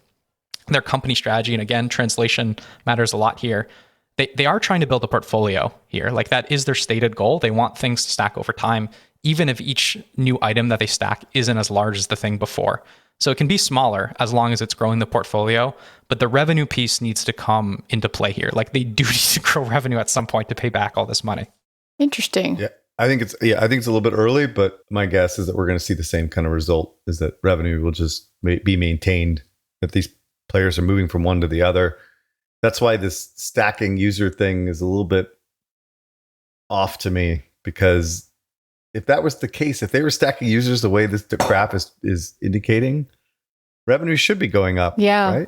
their company strategy, and again, translation matters a lot here, they are trying to build a portfolio here. Like that is their stated goal. They want things to stack over time, even if each new item that they stack isn't as large as the thing before. So it can be smaller as long as it's growing the portfolio, but the revenue piece needs to come into play here. Like they do need to grow revenue at some point to pay back all this money.
Interesting.
Yeah. I think it's a little bit early, but my guess is that we're going to see the same kind of result, is that revenue will just be maintained, that these players are moving from one to the other. That's why this stacking user thing is a little bit off to me, because if that was the case, if they were stacking users the way the graph is indicating, revenue should be going up.
Yeah.
Right?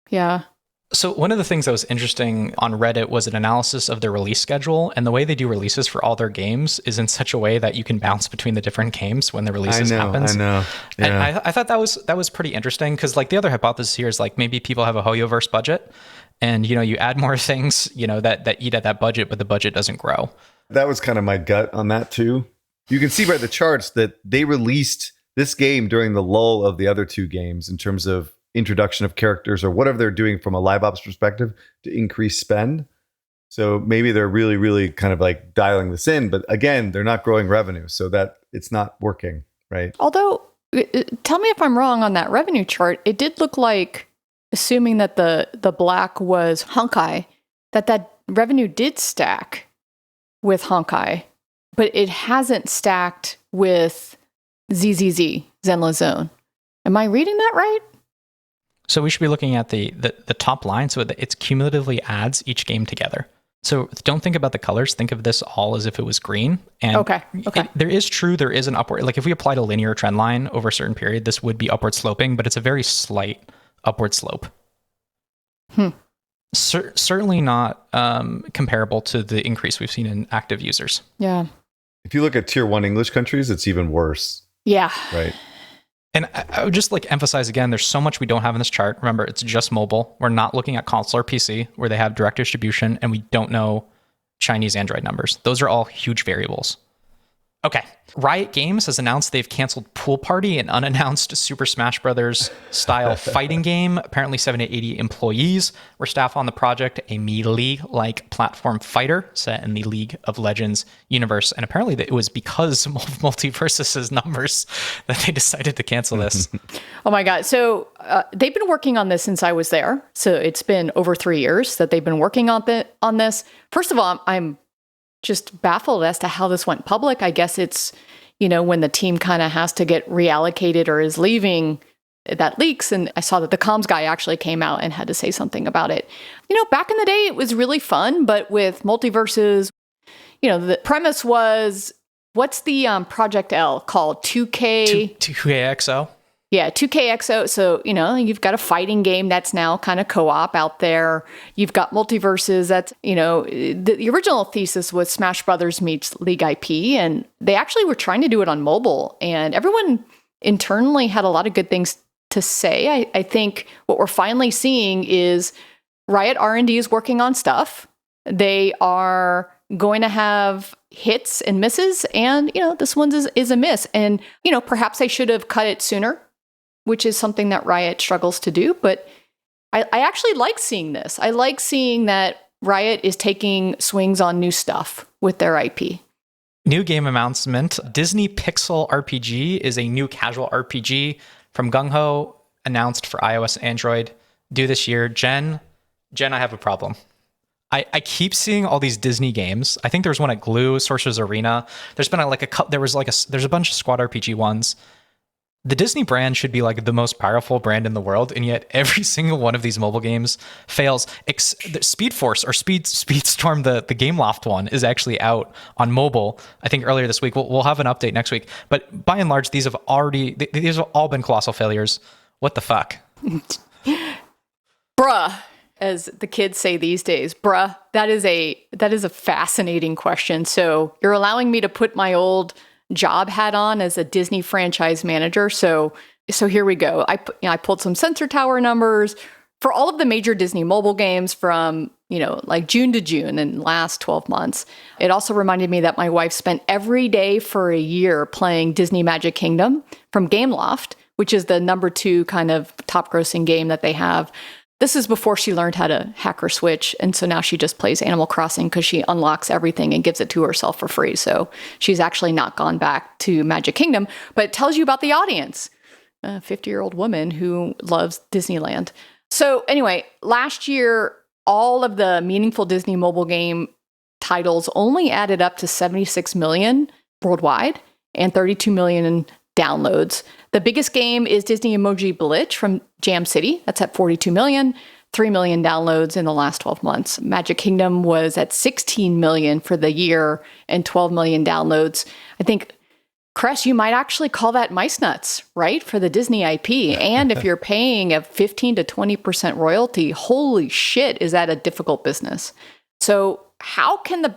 Yeah.
So one of the things that was interesting on Reddit was an analysis of their release schedule, and the way they do releases for all their games is in such a way that you can bounce between the different games when the releases happens.
I know. Yeah.
And I thought that was pretty interesting, because like the other hypothesis here is like maybe people have a HoYoverse budget, and you add more things that eat at that budget, but the budget doesn't grow.
That was kind of my gut on that too. You can see by the charts that they released this game during the lull of the other two games in terms of introduction of characters or whatever they're doing from a live ops perspective to increase spend. So maybe they're really, really kind of like dialing this in, but again, they're not growing revenue, so that it's not working, right?
Although, tell me if I'm wrong on that revenue chart, it did look like, assuming that the black was Honkai, that revenue did stack with Honkai, but it hasn't stacked with ZZZ, Zenless Zone. Am I reading that right?
So we should be looking at the top line. So it's cumulatively adds each game together. So don't think about the colors. Think of this all as if it was green. And
Okay.
there is an upward, like if we applied a linear trend line over a certain period, this would be upward sloping, but it's a very slight upward slope. Certainly not comparable to the increase we've seen in active users.
Yeah.
If you look at tier 1 English countries, it's even worse.
Yeah.
Right.
And I would just like emphasize again, there's so much we don't have in this chart. Remember, it's just mobile. We're not looking at console or PC where they have direct distribution, and we don't know Chinese Android numbers. Those are all huge variables. Okay. Riot Games has announced they've canceled Pool Party, an unannounced Super Smash Bros. Style fighting game. Apparently 70 to 80 employees were staff on the project, a Melee-like platform fighter set in the League of Legends universe. And apparently it was because of Multiversus' numbers that they decided to cancel this.
Oh my God. So they've been working on this since I was there. So it's been over 3 years that they've been working on this. First of all, I'm just baffled as to how this went public. I guess it's, when the team kind of has to get reallocated or is leaving, that leaks. And I saw that the comms guy actually came out and had to say something about it. Back in the day, it was really fun, but with Multiverses, the premise was, what's the Project L called? 2K?
2KXO?
Yeah, 2KXO. So, you've got a fighting game that's now kind of co-op out there. You've got Multiverses. That's, the original thesis was Smash Brothers meets League IP. And they actually were trying to do it on mobile. And everyone internally had a lot of good things to say. I think what we're finally seeing is Riot R&D is working on stuff. They are going to have hits and misses. And, this one is a miss. And, perhaps they should have cut it sooner, which is something that Riot struggles to do. But I actually like seeing this. I like seeing that Riot is taking swings on new stuff with their IP.
New game announcement. Disney Pixel RPG is a new casual RPG from Gung Ho, announced for iOS, Android, due this year. Jen, I have a problem. I keep seeing all these Disney games. I think there was one at Glue, Sorcerer's Arena. There's been there's a bunch of squad RPG ones. the Disney brand should be like the most powerful brand in the world, and yet every single one of these mobile games fails. The Speed Force or Speedstorm, the Game Loft one, is actually out on mobile, I think earlier this week. We'll have an update next week. But by and large, these have all been colossal failures. What the fuck?
Bruh, as the kids say these days. Bruh, that is a fascinating question. So you're allowing me to put my old job hat on as a Disney franchise manager. So here we go. I pulled some Sensor Tower numbers for all of the major Disney mobile games from, like June to June in the last 12 months. It also reminded me that my wife spent every day for a year playing Disney Magic Kingdom from Gameloft, which is the number 2 kind of top grossing game that they have. This is before she learned how to hack her Switch. And so now she just plays Animal Crossing because she unlocks everything and gives it to herself for free. So she's actually not gone back to Magic Kingdom, but it tells you about the audience. A 50-year-old woman who loves Disneyland. So anyway, last year, all of the meaningful Disney mobile game titles only added up to 76 million worldwide and 32 million in downloads. The biggest game is Disney Emoji Blitz from Jam City. That's at 42 million, 3 million downloads in the last 12 months. Magic Kingdom was at 16 million for the year and 12 million downloads. I think, Cress, you might actually call that mice nuts, right? For the Disney IP. And if you're paying a 15 to 20% royalty, holy shit, is that a difficult business? So how can the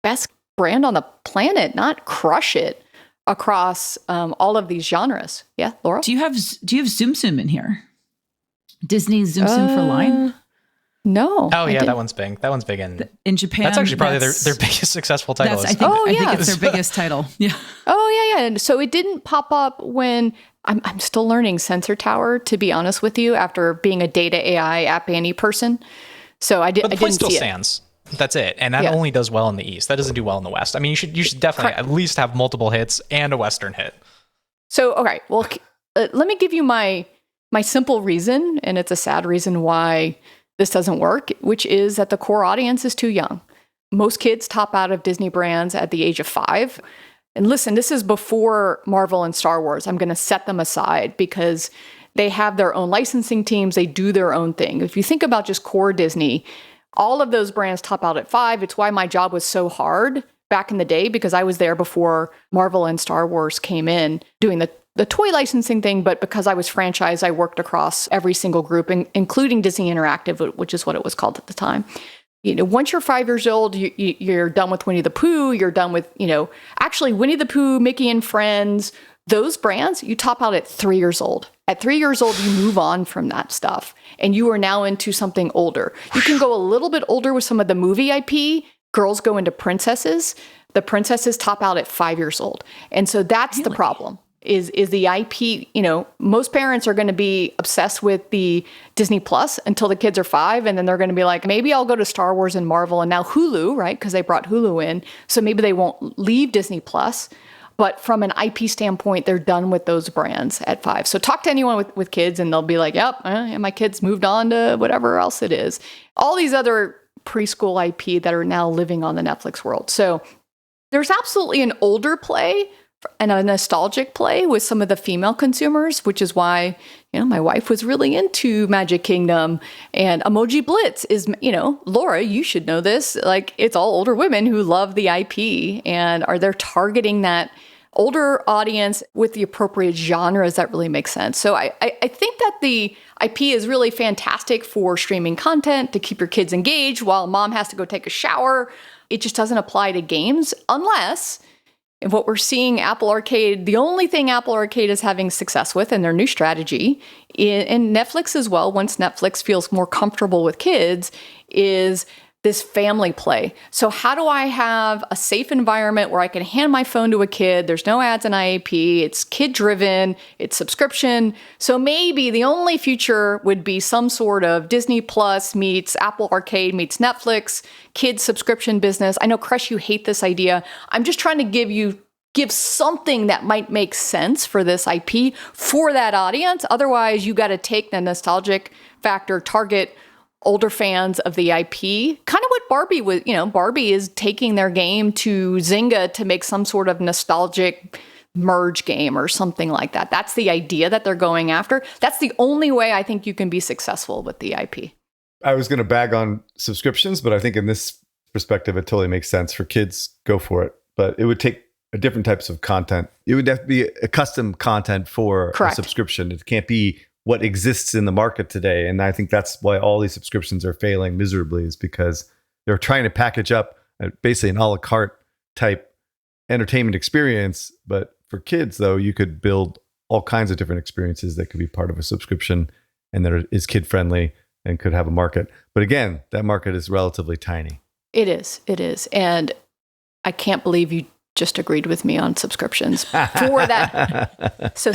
best brand on the planet not crush it across all of these genres? Yeah, Laura?
Do you have Zoom Zoom in here? Disney Zoom Zoom for Line?
No.
Oh yeah, that one's big. That one's big in
Japan.
That's actually probably their biggest successful title.
I think it's their biggest title. Yeah.
Oh yeah. And so it didn't pop up when I'm still learning Sensor Tower, to be honest with you, after being a Data.ai App Annie person. So I didn't
still
see
stands. That's it. And that only does well in the East. That doesn't do well in the West. I mean, you should definitely at least have multiple hits and a Western hit.
So, okay. Well, let me give you my simple reason, and it's a sad reason why this doesn't work, which is that the core audience is too young. Most kids top out of Disney brands at the age of 5. And listen, this is before Marvel and Star Wars. I'm going to set them aside because they have their own licensing teams. They do their own thing. If you think about just core Disney, all of those brands top out at 5. It's why my job was so hard back in the day, because I was there before Marvel and Star Wars came in doing the toy licensing thing. But because I was franchised, I worked across every single group, including Disney Interactive, which is what it was called at the time. Once you're 5 years old, you're done with Winnie the Pooh. You're done with, actually Winnie the Pooh, Mickey and Friends, those brands, you top out at 3 years old. At 3 years old, you move on from that stuff and you are now into something older. You can go a little bit older with some of the movie IP. Girls go into princesses. The princesses top out at 5 years old. And so that's the problem. Is the IP, most parents are going to be obsessed with the Disney Plus until the kids are 5. And then they're going to be like, maybe I'll go to Star Wars and Marvel and now Hulu, right? Because they brought Hulu in. So maybe they won't leave Disney Plus. But from an IP standpoint, they're done with those brands at 5. So talk to anyone with kids and they'll be like, yep, my kids moved on to whatever else it is. All these other preschool IP that are now living on the Netflix world. So there's absolutely an older play and a nostalgic play with some of the female consumers, which is why, my wife was really into Magic Kingdom and Emoji Blitz is, Laura, you should know this. Like, it's all older women who love the IP and they're targeting that older audience with the appropriate genres that really make sense. So I think that the IP is really fantastic for streaming content to keep your kids engaged while mom has to go take a shower. It just doesn't apply to games unless... And what we're seeing Apple Arcade, the only thing Apple Arcade is having success with in their new strategy, and Netflix as well, once Netflix feels more comfortable with kids, is this family play. So how do I have a safe environment where I can hand my phone to a kid? There's no ads in IAP. It's kid-driven. It's subscription. So maybe the only future would be some sort of Disney Plus meets Apple Arcade meets Netflix, kids subscription business. I know, Crush, you hate this idea. I'm just trying to give something that might make sense for this IP for that audience. Otherwise, you got to take the nostalgic factor, target older fans of the IP, kind of what Barbie was, Barbie is taking their game to Zynga to make some sort of nostalgic merge game or something like that. That's the idea that they're going after. That's the only way I think you can be successful with the IP.
I was going to bag on subscriptions, but I think in this perspective, it totally makes sense. For kids, go for it. But it would take different types of content. It would have to be a custom content for
Correct.
a subscription. It can't be what exists in the market today. And I think that's why all these subscriptions are failing miserably, is because they're trying to package up basically an a la carte type entertainment experience. But for kids, though, you could build all kinds of different experiences that could be part of a subscription and that is kid friendly and could have a market. But again, that market is relatively tiny.
It is. And I can't believe you just agreed with me on subscriptions for that. So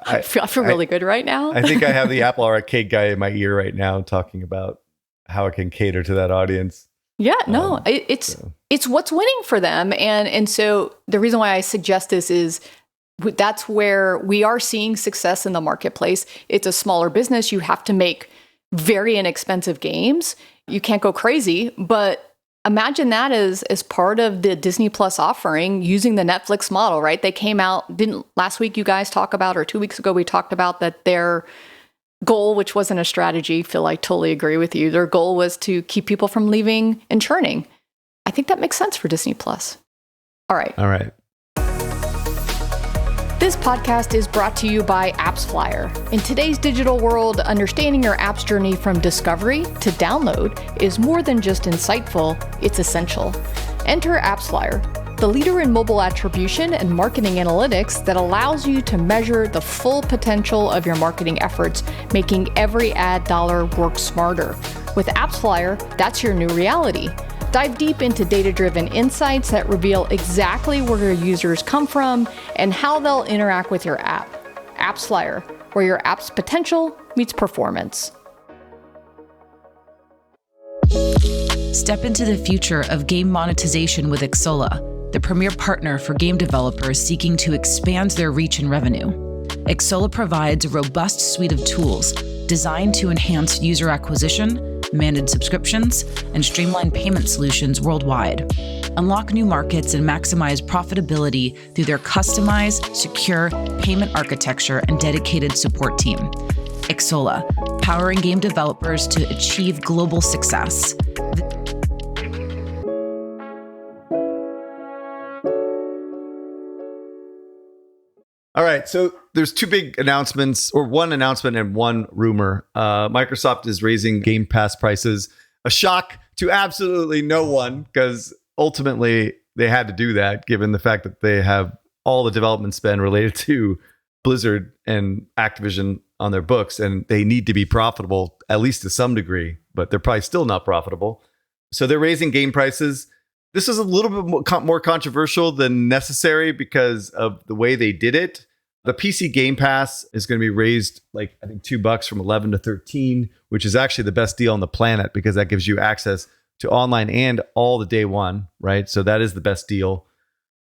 I feel really good right now.
I think I have the Apple Arcade guy in my ear right now talking about how it can cater to that audience.
Yeah, no, it's what's winning for them. And so the reason why I suggest this is that's where we are seeing success in the marketplace. It's a smaller business. You have to make very inexpensive games. You can't go crazy, but imagine that as part of the Disney Plus offering using the Netflix model, right? They came out, didn't last week you guys talk about, or 2 weeks ago we talked about that their goal, which wasn't a strategy, Phil, I totally agree with you. Their goal was to keep people from leaving and churning. I think that makes sense for Disney Plus. All right. This podcast is brought to you by AppsFlyer. In today's digital world, understanding your app's journey from discovery to download is more than just insightful, it's essential. Enter AppsFlyer, the leader in mobile attribution and marketing analytics that allows you to measure the full potential of your marketing efforts, making every ad dollar work smarter. With AppsFlyer, that's your new reality. Dive deep into data-driven insights that reveal exactly where your users come from and how they'll interact with your app. AppsFlyer, where your app's potential meets performance.
Step into the future of game monetization with Exola, the premier partner for game developers seeking to expand their reach and revenue. Exola provides a robust suite of tools designed to enhance user acquisition, manage subscriptions, and streamline payment solutions worldwide. Unlock new markets and maximize profitability through their customized, secure payment architecture and dedicated support team. Exola, powering game developers to achieve global success.
All right, so there's two big announcements, or one announcement and one rumor. Microsoft is raising Game Pass prices. A shock to absolutely no one, because ultimately they had to do that, given the fact that they have all the development spend related to Blizzard and Activision on their books, and they need to be profitable, at least to some degree, but they're probably still not profitable. So they're raising game prices. This is a little bit more controversial than necessary because of the way they did it. The PC Game Pass is going to be raised, like, I think $2 from 11 to 13, which is actually the best deal on the planet because that gives you access to online and all the day one, right? So that is the best deal.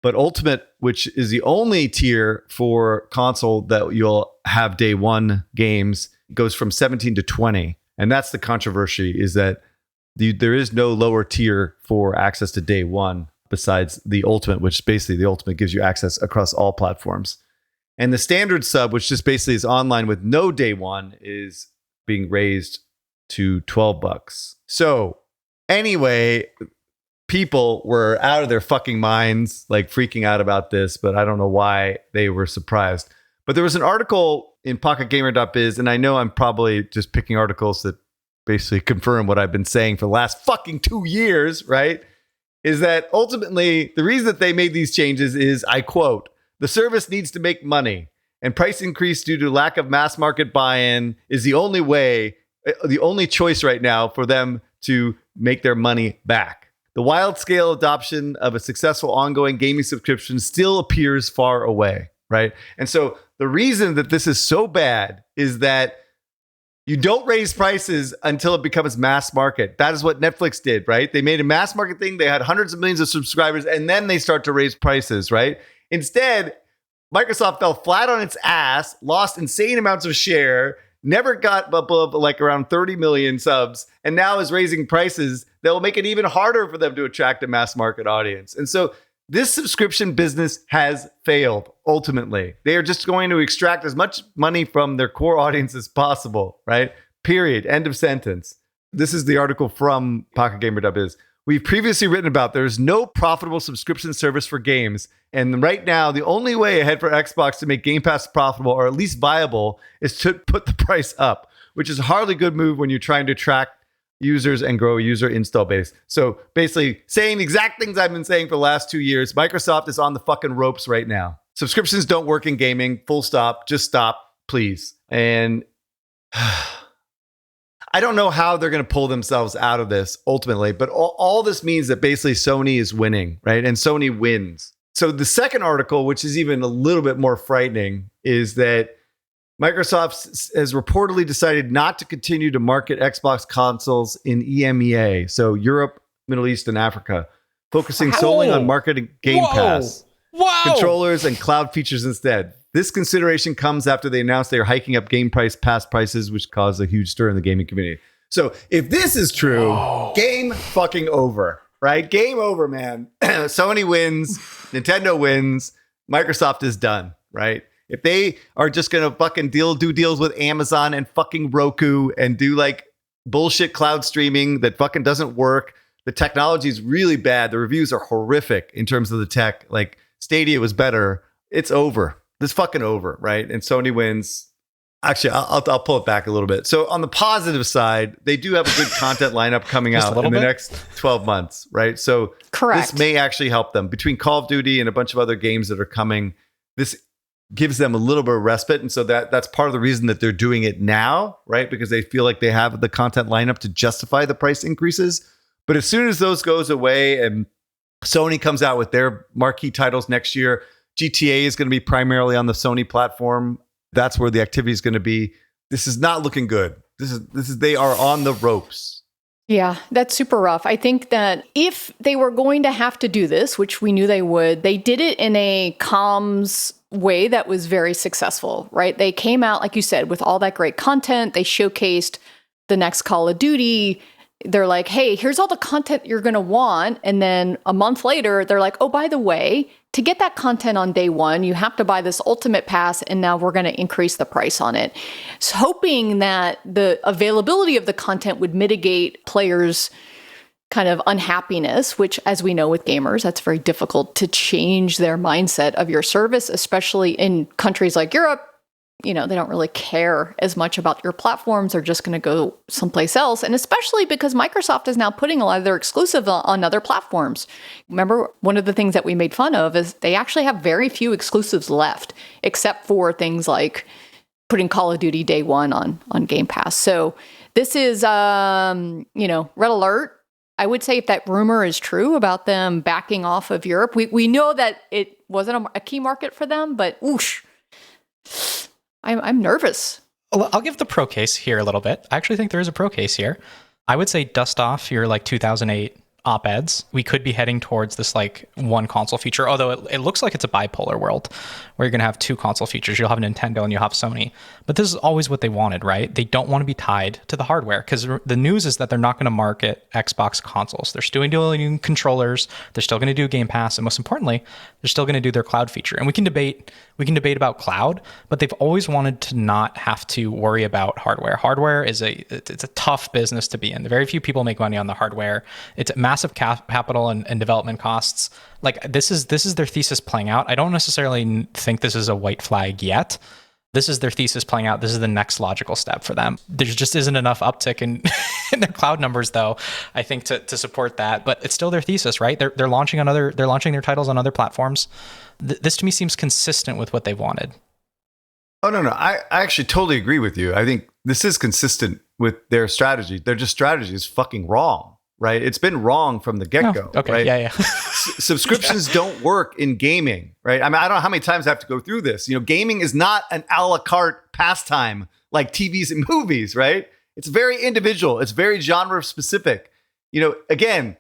But Ultimate, which is the only tier for console that you'll have day one games, goes from 17 to 20. And that's the controversy, is that there is no lower tier for access to day one besides the Ultimate, which basically the Ultimate gives you access across all platforms. And the standard sub, which just basically is online with no day one, is being raised to $12. So anyway, people were out of their fucking minds, like freaking out about this, but I don't know why they were surprised. But there was an article in pocketgamer.biz, and I know I'm probably just picking articles that basically confirm what I've been saying for the last fucking 2 years, right? Is that ultimately the reason that they made these changes is, I quote, "The service needs to make money, and price increase due to lack of mass market buy-in is the only choice right now for them to make their money back. The wild scale adoption of a successful ongoing gaming subscription still appears far away," right? And so the reason that this is so bad is that you don't raise prices until it becomes mass market. That is what Netflix did, right? They made a mass market thing. They had hundreds of millions of subscribers, and then they start to raise prices, right? Instead, Microsoft fell flat on its ass, lost insane amounts of share, never got above like around 30 million subs, and now is raising prices that will make it even harder for them to attract a mass market audience. And so This subscription business has failed, ultimately. They are just going to extract as much money from their core audience as possible, right? Period. End of sentence. This is the article from PocketGamer.biz. We've previously written about there's no profitable subscription service for games. And right now, the only way ahead for Xbox to make Game Pass profitable or at least viable is to put the price up, which is a hardly good move when you're trying to attract users and grow a user install base. So basically saying the exact things I've been saying for the last 2 years, Microsoft is on the fucking ropes right now. Subscriptions don't work in gaming, full stop, just stop, please. And I don't know how they're going to pull themselves out of this ultimately, but all this means that basically Sony is winning, right? And Sony wins. So the second article, which is even a little bit more frightening, is that Microsoft has reportedly decided not to continue to market Xbox consoles in EMEA, so Europe, Middle East, and Africa, focusing solely on marketing Game Pass, controllers, and cloud features instead. This consideration comes after they announced they are hiking up Game Pass prices, which caused a huge stir in the gaming community. So if this is true, game fucking over, right? Game over, man. Sony wins, Nintendo wins, Microsoft is done, right? If they are just going to fucking do deals with Amazon and fucking Roku and do like bullshit cloud streaming that fucking doesn't work, the technology is really bad. The reviews are horrific in terms of the tech. Like Stadia was better. It's over. It's fucking over, right? And Sony wins. Actually, I'll pull it back a little bit. So on the positive side, they do have a good content lineup coming out in the next 12 months, right? So
Correct.
This may actually help them. Between Call of Duty and a bunch of other games that are coming, this gives them a little bit of respite. And so that's part of the reason that they're doing it now, right? Because they feel like they have the content lineup to justify the price increases. But as soon as those goes away and Sony comes out with their marquee titles next year, GTA is going to be primarily on the Sony platform. That's where the activity is going to be. This is not looking good. This is they are on the ropes.
Yeah, that's super rough. I think that if they were going to have to do this, which we knew they would, they did it in a comms way that was very successful, right? They came out, like you said, with all that great content. They showcased the next Call of Duty. They're like, hey, here's all the content you're going to want. And then a month later, they're like, oh, by the way, to get that content on day one, you have to buy this Ultimate Pass, and now we're going to increase the price on it. So hoping that the availability of the content would mitigate players' kind of unhappiness, which, as we know with gamers, that's very difficult to change their mindset of your service, especially in countries like Europe. You know, they don't really care as much about your platforms. They're just going to go someplace else. And especially because Microsoft is now putting a lot of their exclusive on other platforms. Remember, one of the things that we made fun of is they actually have very few exclusives left, except for things like putting Call of Duty day one on Game Pass. So this is, red alert. I would say if that rumor is true about them backing off of Europe, we know that it wasn't a key market for them, but whoosh. I'm nervous.
Well, I'll give the pro case here a little bit. I actually think there is a pro case here. I would say dust off your 2008 op-eds. We could be heading towards this one console feature, although it looks like it's a bipolar world where you're going to have two console features. You'll have Nintendo and you'll have Sony. But this is always what they wanted, right? They don't want to be tied to the hardware because the news is that they're not going to market Xbox consoles. They're still doing controllers. They're still going to do Game Pass. And most importantly, they're still going to do their cloud feature. And we can debate about cloud, but they've always wanted to not have to worry about hardware. Hardware is it's a tough business to be in. Very few people make money on the hardware. It's massive capital and development costs. This is their thesis playing out. I don't necessarily think this is a white flag yet. This is their thesis playing out. This is the next logical step for them. There just isn't enough uptick in their cloud numbers, though, I think, to support that. But it's still their thesis, right? They're launching their titles on other platforms. This to me seems consistent with what they've wanted.
Oh, no. I actually totally agree with you. I think this is consistent with their strategy. Their strategy is fucking wrong, right? It's been wrong from the get-go.
Oh, okay,
right?
yeah.
Subscriptions don't work in gaming, right? I mean, I don't know how many times I have to go through this. Gaming is not an a la carte pastime like TVs and movies, right? It's very individual. It's very genre specific. Again,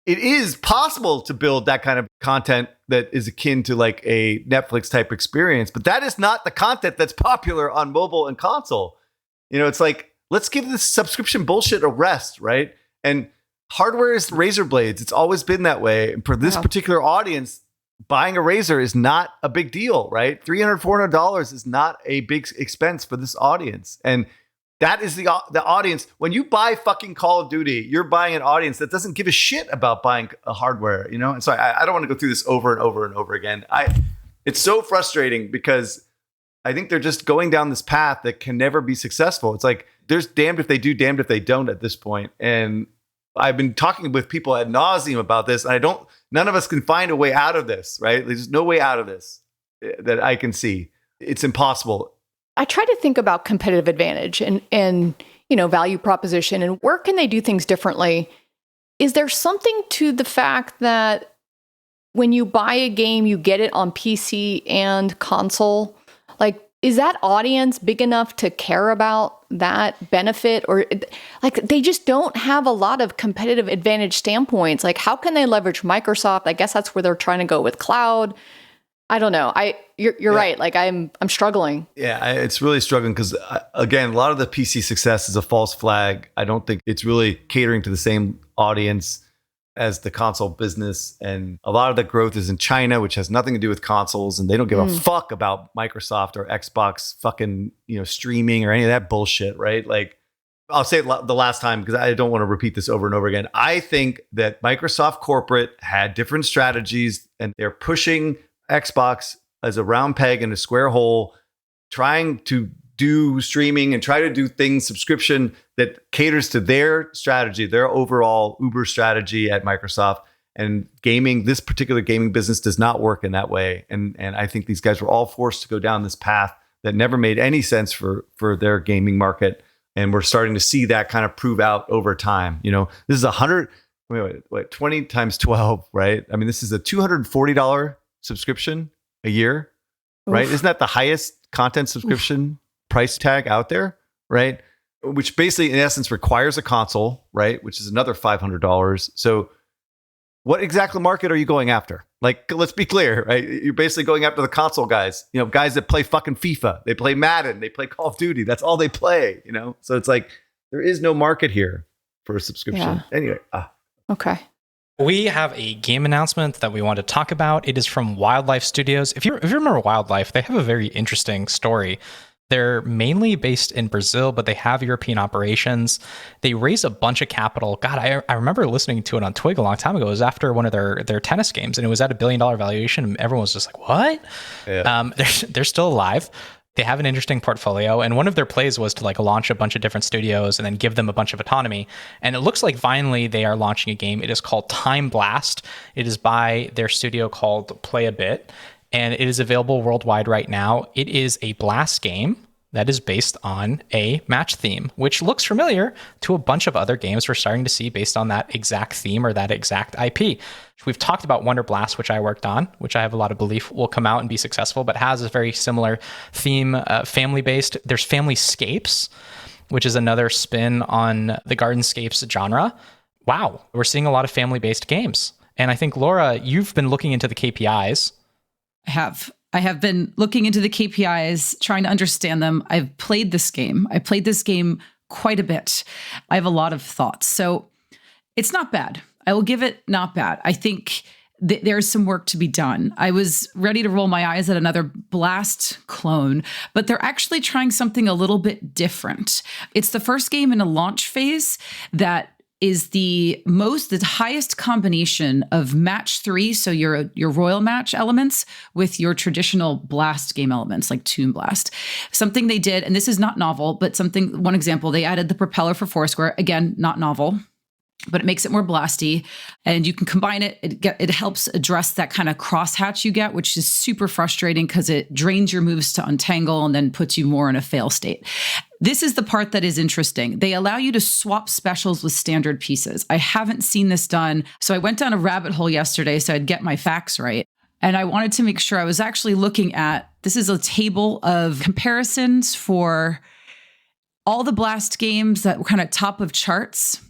it is possible to build that kind of content that is akin to a Netflix type experience, but that is not the content that's popular on mobile and console. It's let's give this subscription bullshit a rest, right? And hardware is razor blades. It's always been that way. And for this particular audience, buying a razor is not a big deal, right? $300, $400 is not a big expense for this audience. And that is the audience. When you buy fucking Call of Duty, you're buying an audience that doesn't give a shit about buying a hardware, you know? And so I don't want to go through this over and over and over again. It's so frustrating because I think they're just going down this path that can never be successful. It's like, there's damned if they do, damned if they don't at this point. And I've been talking with people ad nauseum about this. And none of us can find a way out of this, right? There's no way out of this that I can see. It's impossible.
I try to think about competitive advantage and value proposition and where can they do things differently. Is there something to the fact that when you buy a game, you get it on PC and console? Like, is that audience big enough to care about that benefit? Or like they just don't have a lot of competitive advantage standpoints. Like, how can they leverage Microsoft? I guess that's where they're trying to go with cloud. I don't know. You're right. Like I'm struggling.
Yeah, it's really struggling because again, a lot of the PC success is a false flag. I don't think it's really catering to the same audience as the console business, and a lot of the growth is in China, which has nothing to do with consoles, and they don't give a fuck about Microsoft or Xbox fucking streaming or any of that bullshit, right? Like I'll say it the last time because I don't want to repeat this over and over again. I think that Microsoft corporate had different strategies, and they're pushing Xbox as a round peg in a square hole, trying to do streaming and try to do things subscription that caters to their strategy, their overall Uber strategy at Microsoft. And gaming, this particular gaming business does not work in that way. And I think these guys were all forced to go down this path that never made any sense for their gaming market. And we're starting to see that kind of prove out over time. This is 20 times 12, right? I mean, this is a $240 subscription a year, right? Isn't that the highest content subscription price tag out there, right? Which basically, in essence, requires a console, right? Which is another $500. So what exactly market are you going after? Like, let's be clear, right? You're basically going after the console guys, guys that play fucking FIFA, they play Madden, they play Call of Duty. That's all they play, So it's like, there is no market here for a subscription.
Yeah.
Anyway.
Okay.
We have a game announcement that we want to talk about. It is from Wildlife Studios. If you remember Wildlife, they have a very interesting story. They're mainly based in Brazil, but they have European operations. They raised a bunch of capital. God, I remember listening to it on TWiG a long time ago. It was after one of their tennis games, and it was at $1 billion valuation. And everyone was just like, what? Yeah. They're still alive. They have an interesting portfolio, and one of their plays was to launch a bunch of different studios and then give them a bunch of autonomy. And it looks like finally they are launching a game. It is called Toon Blast. It is by their studio called Play a Bit, and it is available worldwide right now. It is a Blast game that is based on a match theme, which looks familiar to a bunch of other games we're starting to see based on that exact theme or that exact IP. We've talked about Wonder Blast, which I worked on, which I have a lot of belief will come out and be successful, but has a very similar theme, family-based. There's Familyscapes, which is another spin on the Gardenscapes genre. Wow, we're seeing a lot of family-based games. And I think, Laura, you've been looking into the KPIs.
I have been looking into the KPIs, trying to understand them. I've played this game. I played this game quite a bit. I have a lot of thoughts. So it's not bad. I will give it not bad. I think there's some work to be done. I was ready to roll my eyes at another Blast clone, but they're actually trying something a little bit different. It's the first game in a launch phase that is the highest combination of match 3, so your royal match elements, with your traditional Blast game elements like Toon Blast. Something they did, and this is not novel, but one example, they added the propeller for Foursquare. Again, not novel, but it makes it more blasty, and you can combine it. It helps address that kind of crosshatch you get, which is super frustrating because it drains your moves to untangle and then puts you more in a fail state. This is the part that is interesting. They allow you to swap specials with standard pieces. I haven't seen this done, so I went down a rabbit hole yesterday so I'd get my facts right. And I wanted to make sure I was actually looking at, this is a table of comparisons for all the Blast games that were kind of top of charts,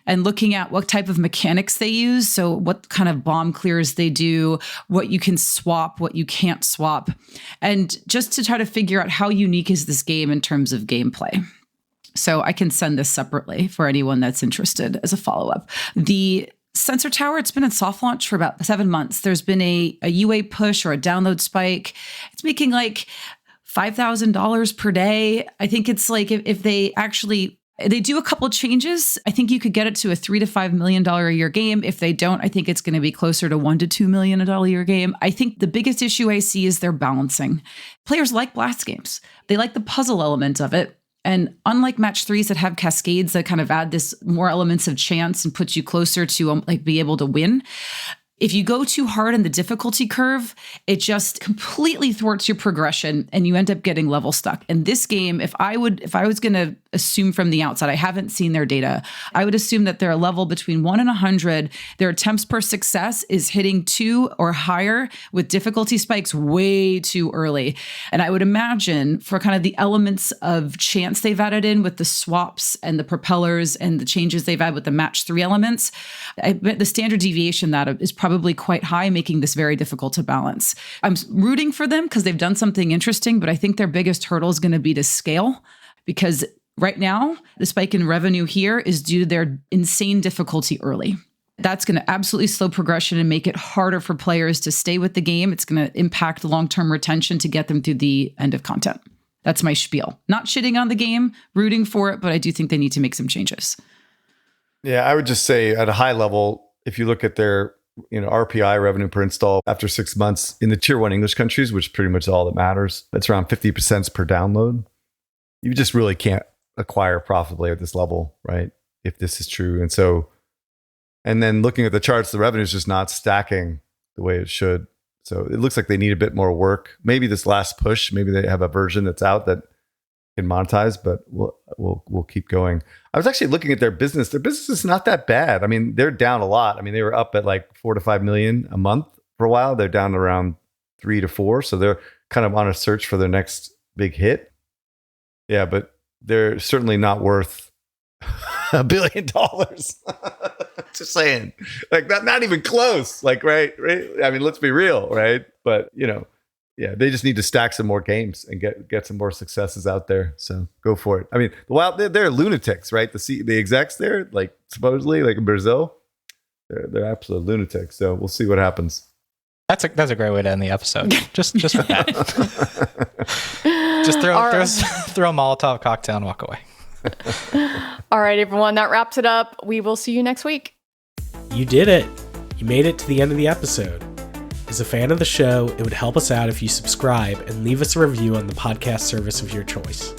and looking at what type of mechanics they use. So what kind of bomb clears they do, what you can swap, what you can't swap, and just to try to figure out how unique is this game in terms of gameplay. So I can send this separately for anyone that's interested as a follow-up. The Sensor Tower, it's been in soft launch for about 7 months. There's been a UA push or a download spike. It's making like $5,000 per day. I think it's like if they do a couple of changes, I think you could get it to a $3 to $5 million a year game. If they don't, I think it's going to be closer to $1 to $2 million a year game. I think the biggest issue I see is their balancing. Players like blast games. They like the puzzle element of it. And unlike match threes that have cascades that kind of add this more elements of chance and puts you closer to like be able to win, if you go too hard in the difficulty curve, it just completely thwarts your progression and you end up getting level stuck. And this game, if I was going to assume from the outside, I haven't seen their data, I would assume that their level between 1 and 100, their attempts per success is hitting 2 or higher with difficulty spikes way too early. And I would imagine for kind of the elements of chance they've added in with the swaps and the propellers and the changes they've had with the match 3 elements, I bet the standard deviation that is probably quite high, making this very difficult to balance. I'm rooting for them because they've done something interesting, but I think their biggest hurdle is going to be to scale, because right now the spike in revenue here is due to their insane difficulty early. That's going to absolutely slow progression and make it harder for players to stay with the game. It's going to impact long-term retention to get them through the end of content. That's my spiel. Not shitting on the game, rooting for it, but I do think they need to make some changes.
Yeah, I would just say at a high level, if you look at their RPI, revenue per install, after 6 months in the tier 1 English countries, which pretty much all that matters, that's around 50% per download. You just really can't acquire profitably at this level, right? If this is true. And then looking at the charts, the revenue is just not stacking the way it should. So it looks like they need a bit more work. Maybe this last push, maybe they have a version that's out that can monetize, but we'll keep going. I was actually looking at their business. Their business is not that bad. I mean, they're down a lot. I mean, they were up at like 4 to 5 million a month for a while. They're down around 3 to 4. So they're kind of on a search for their next big hit. Yeah, but they're certainly not worth $1 billion. Just saying, like not even close. Like, right. I mean, let's be real, right? But yeah, they just need to stack some more games and get some more successes out there. So go for it. I mean, they're lunatics, right? The execs there, like supposedly, like in Brazil, they're absolute lunatics. So we'll see what happens.
That's a great way to end the episode. Just for that. Just throw a Molotov cocktail and walk away.
All right, everyone, that wraps it up. We will see you next week.
You did it. You made it to the end of the episode. As a fan of the show, it would help us out if you subscribe and leave us a review on the podcast service of your choice.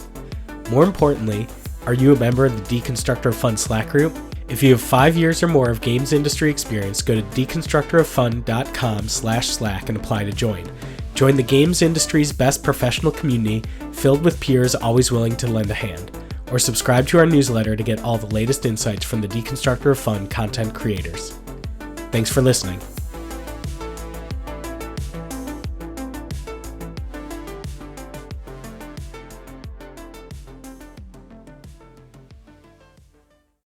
More importantly, are you a member of the Deconstructor of Fun Slack group? If you have 5 years or more of games industry experience, go to deconstructoroffun.com/Slack and apply to join. Join the games industry's best professional community filled with peers always willing to lend a hand. Or subscribe to our newsletter to get all the latest insights from the Deconstructor of Fun content creators. Thanks for listening.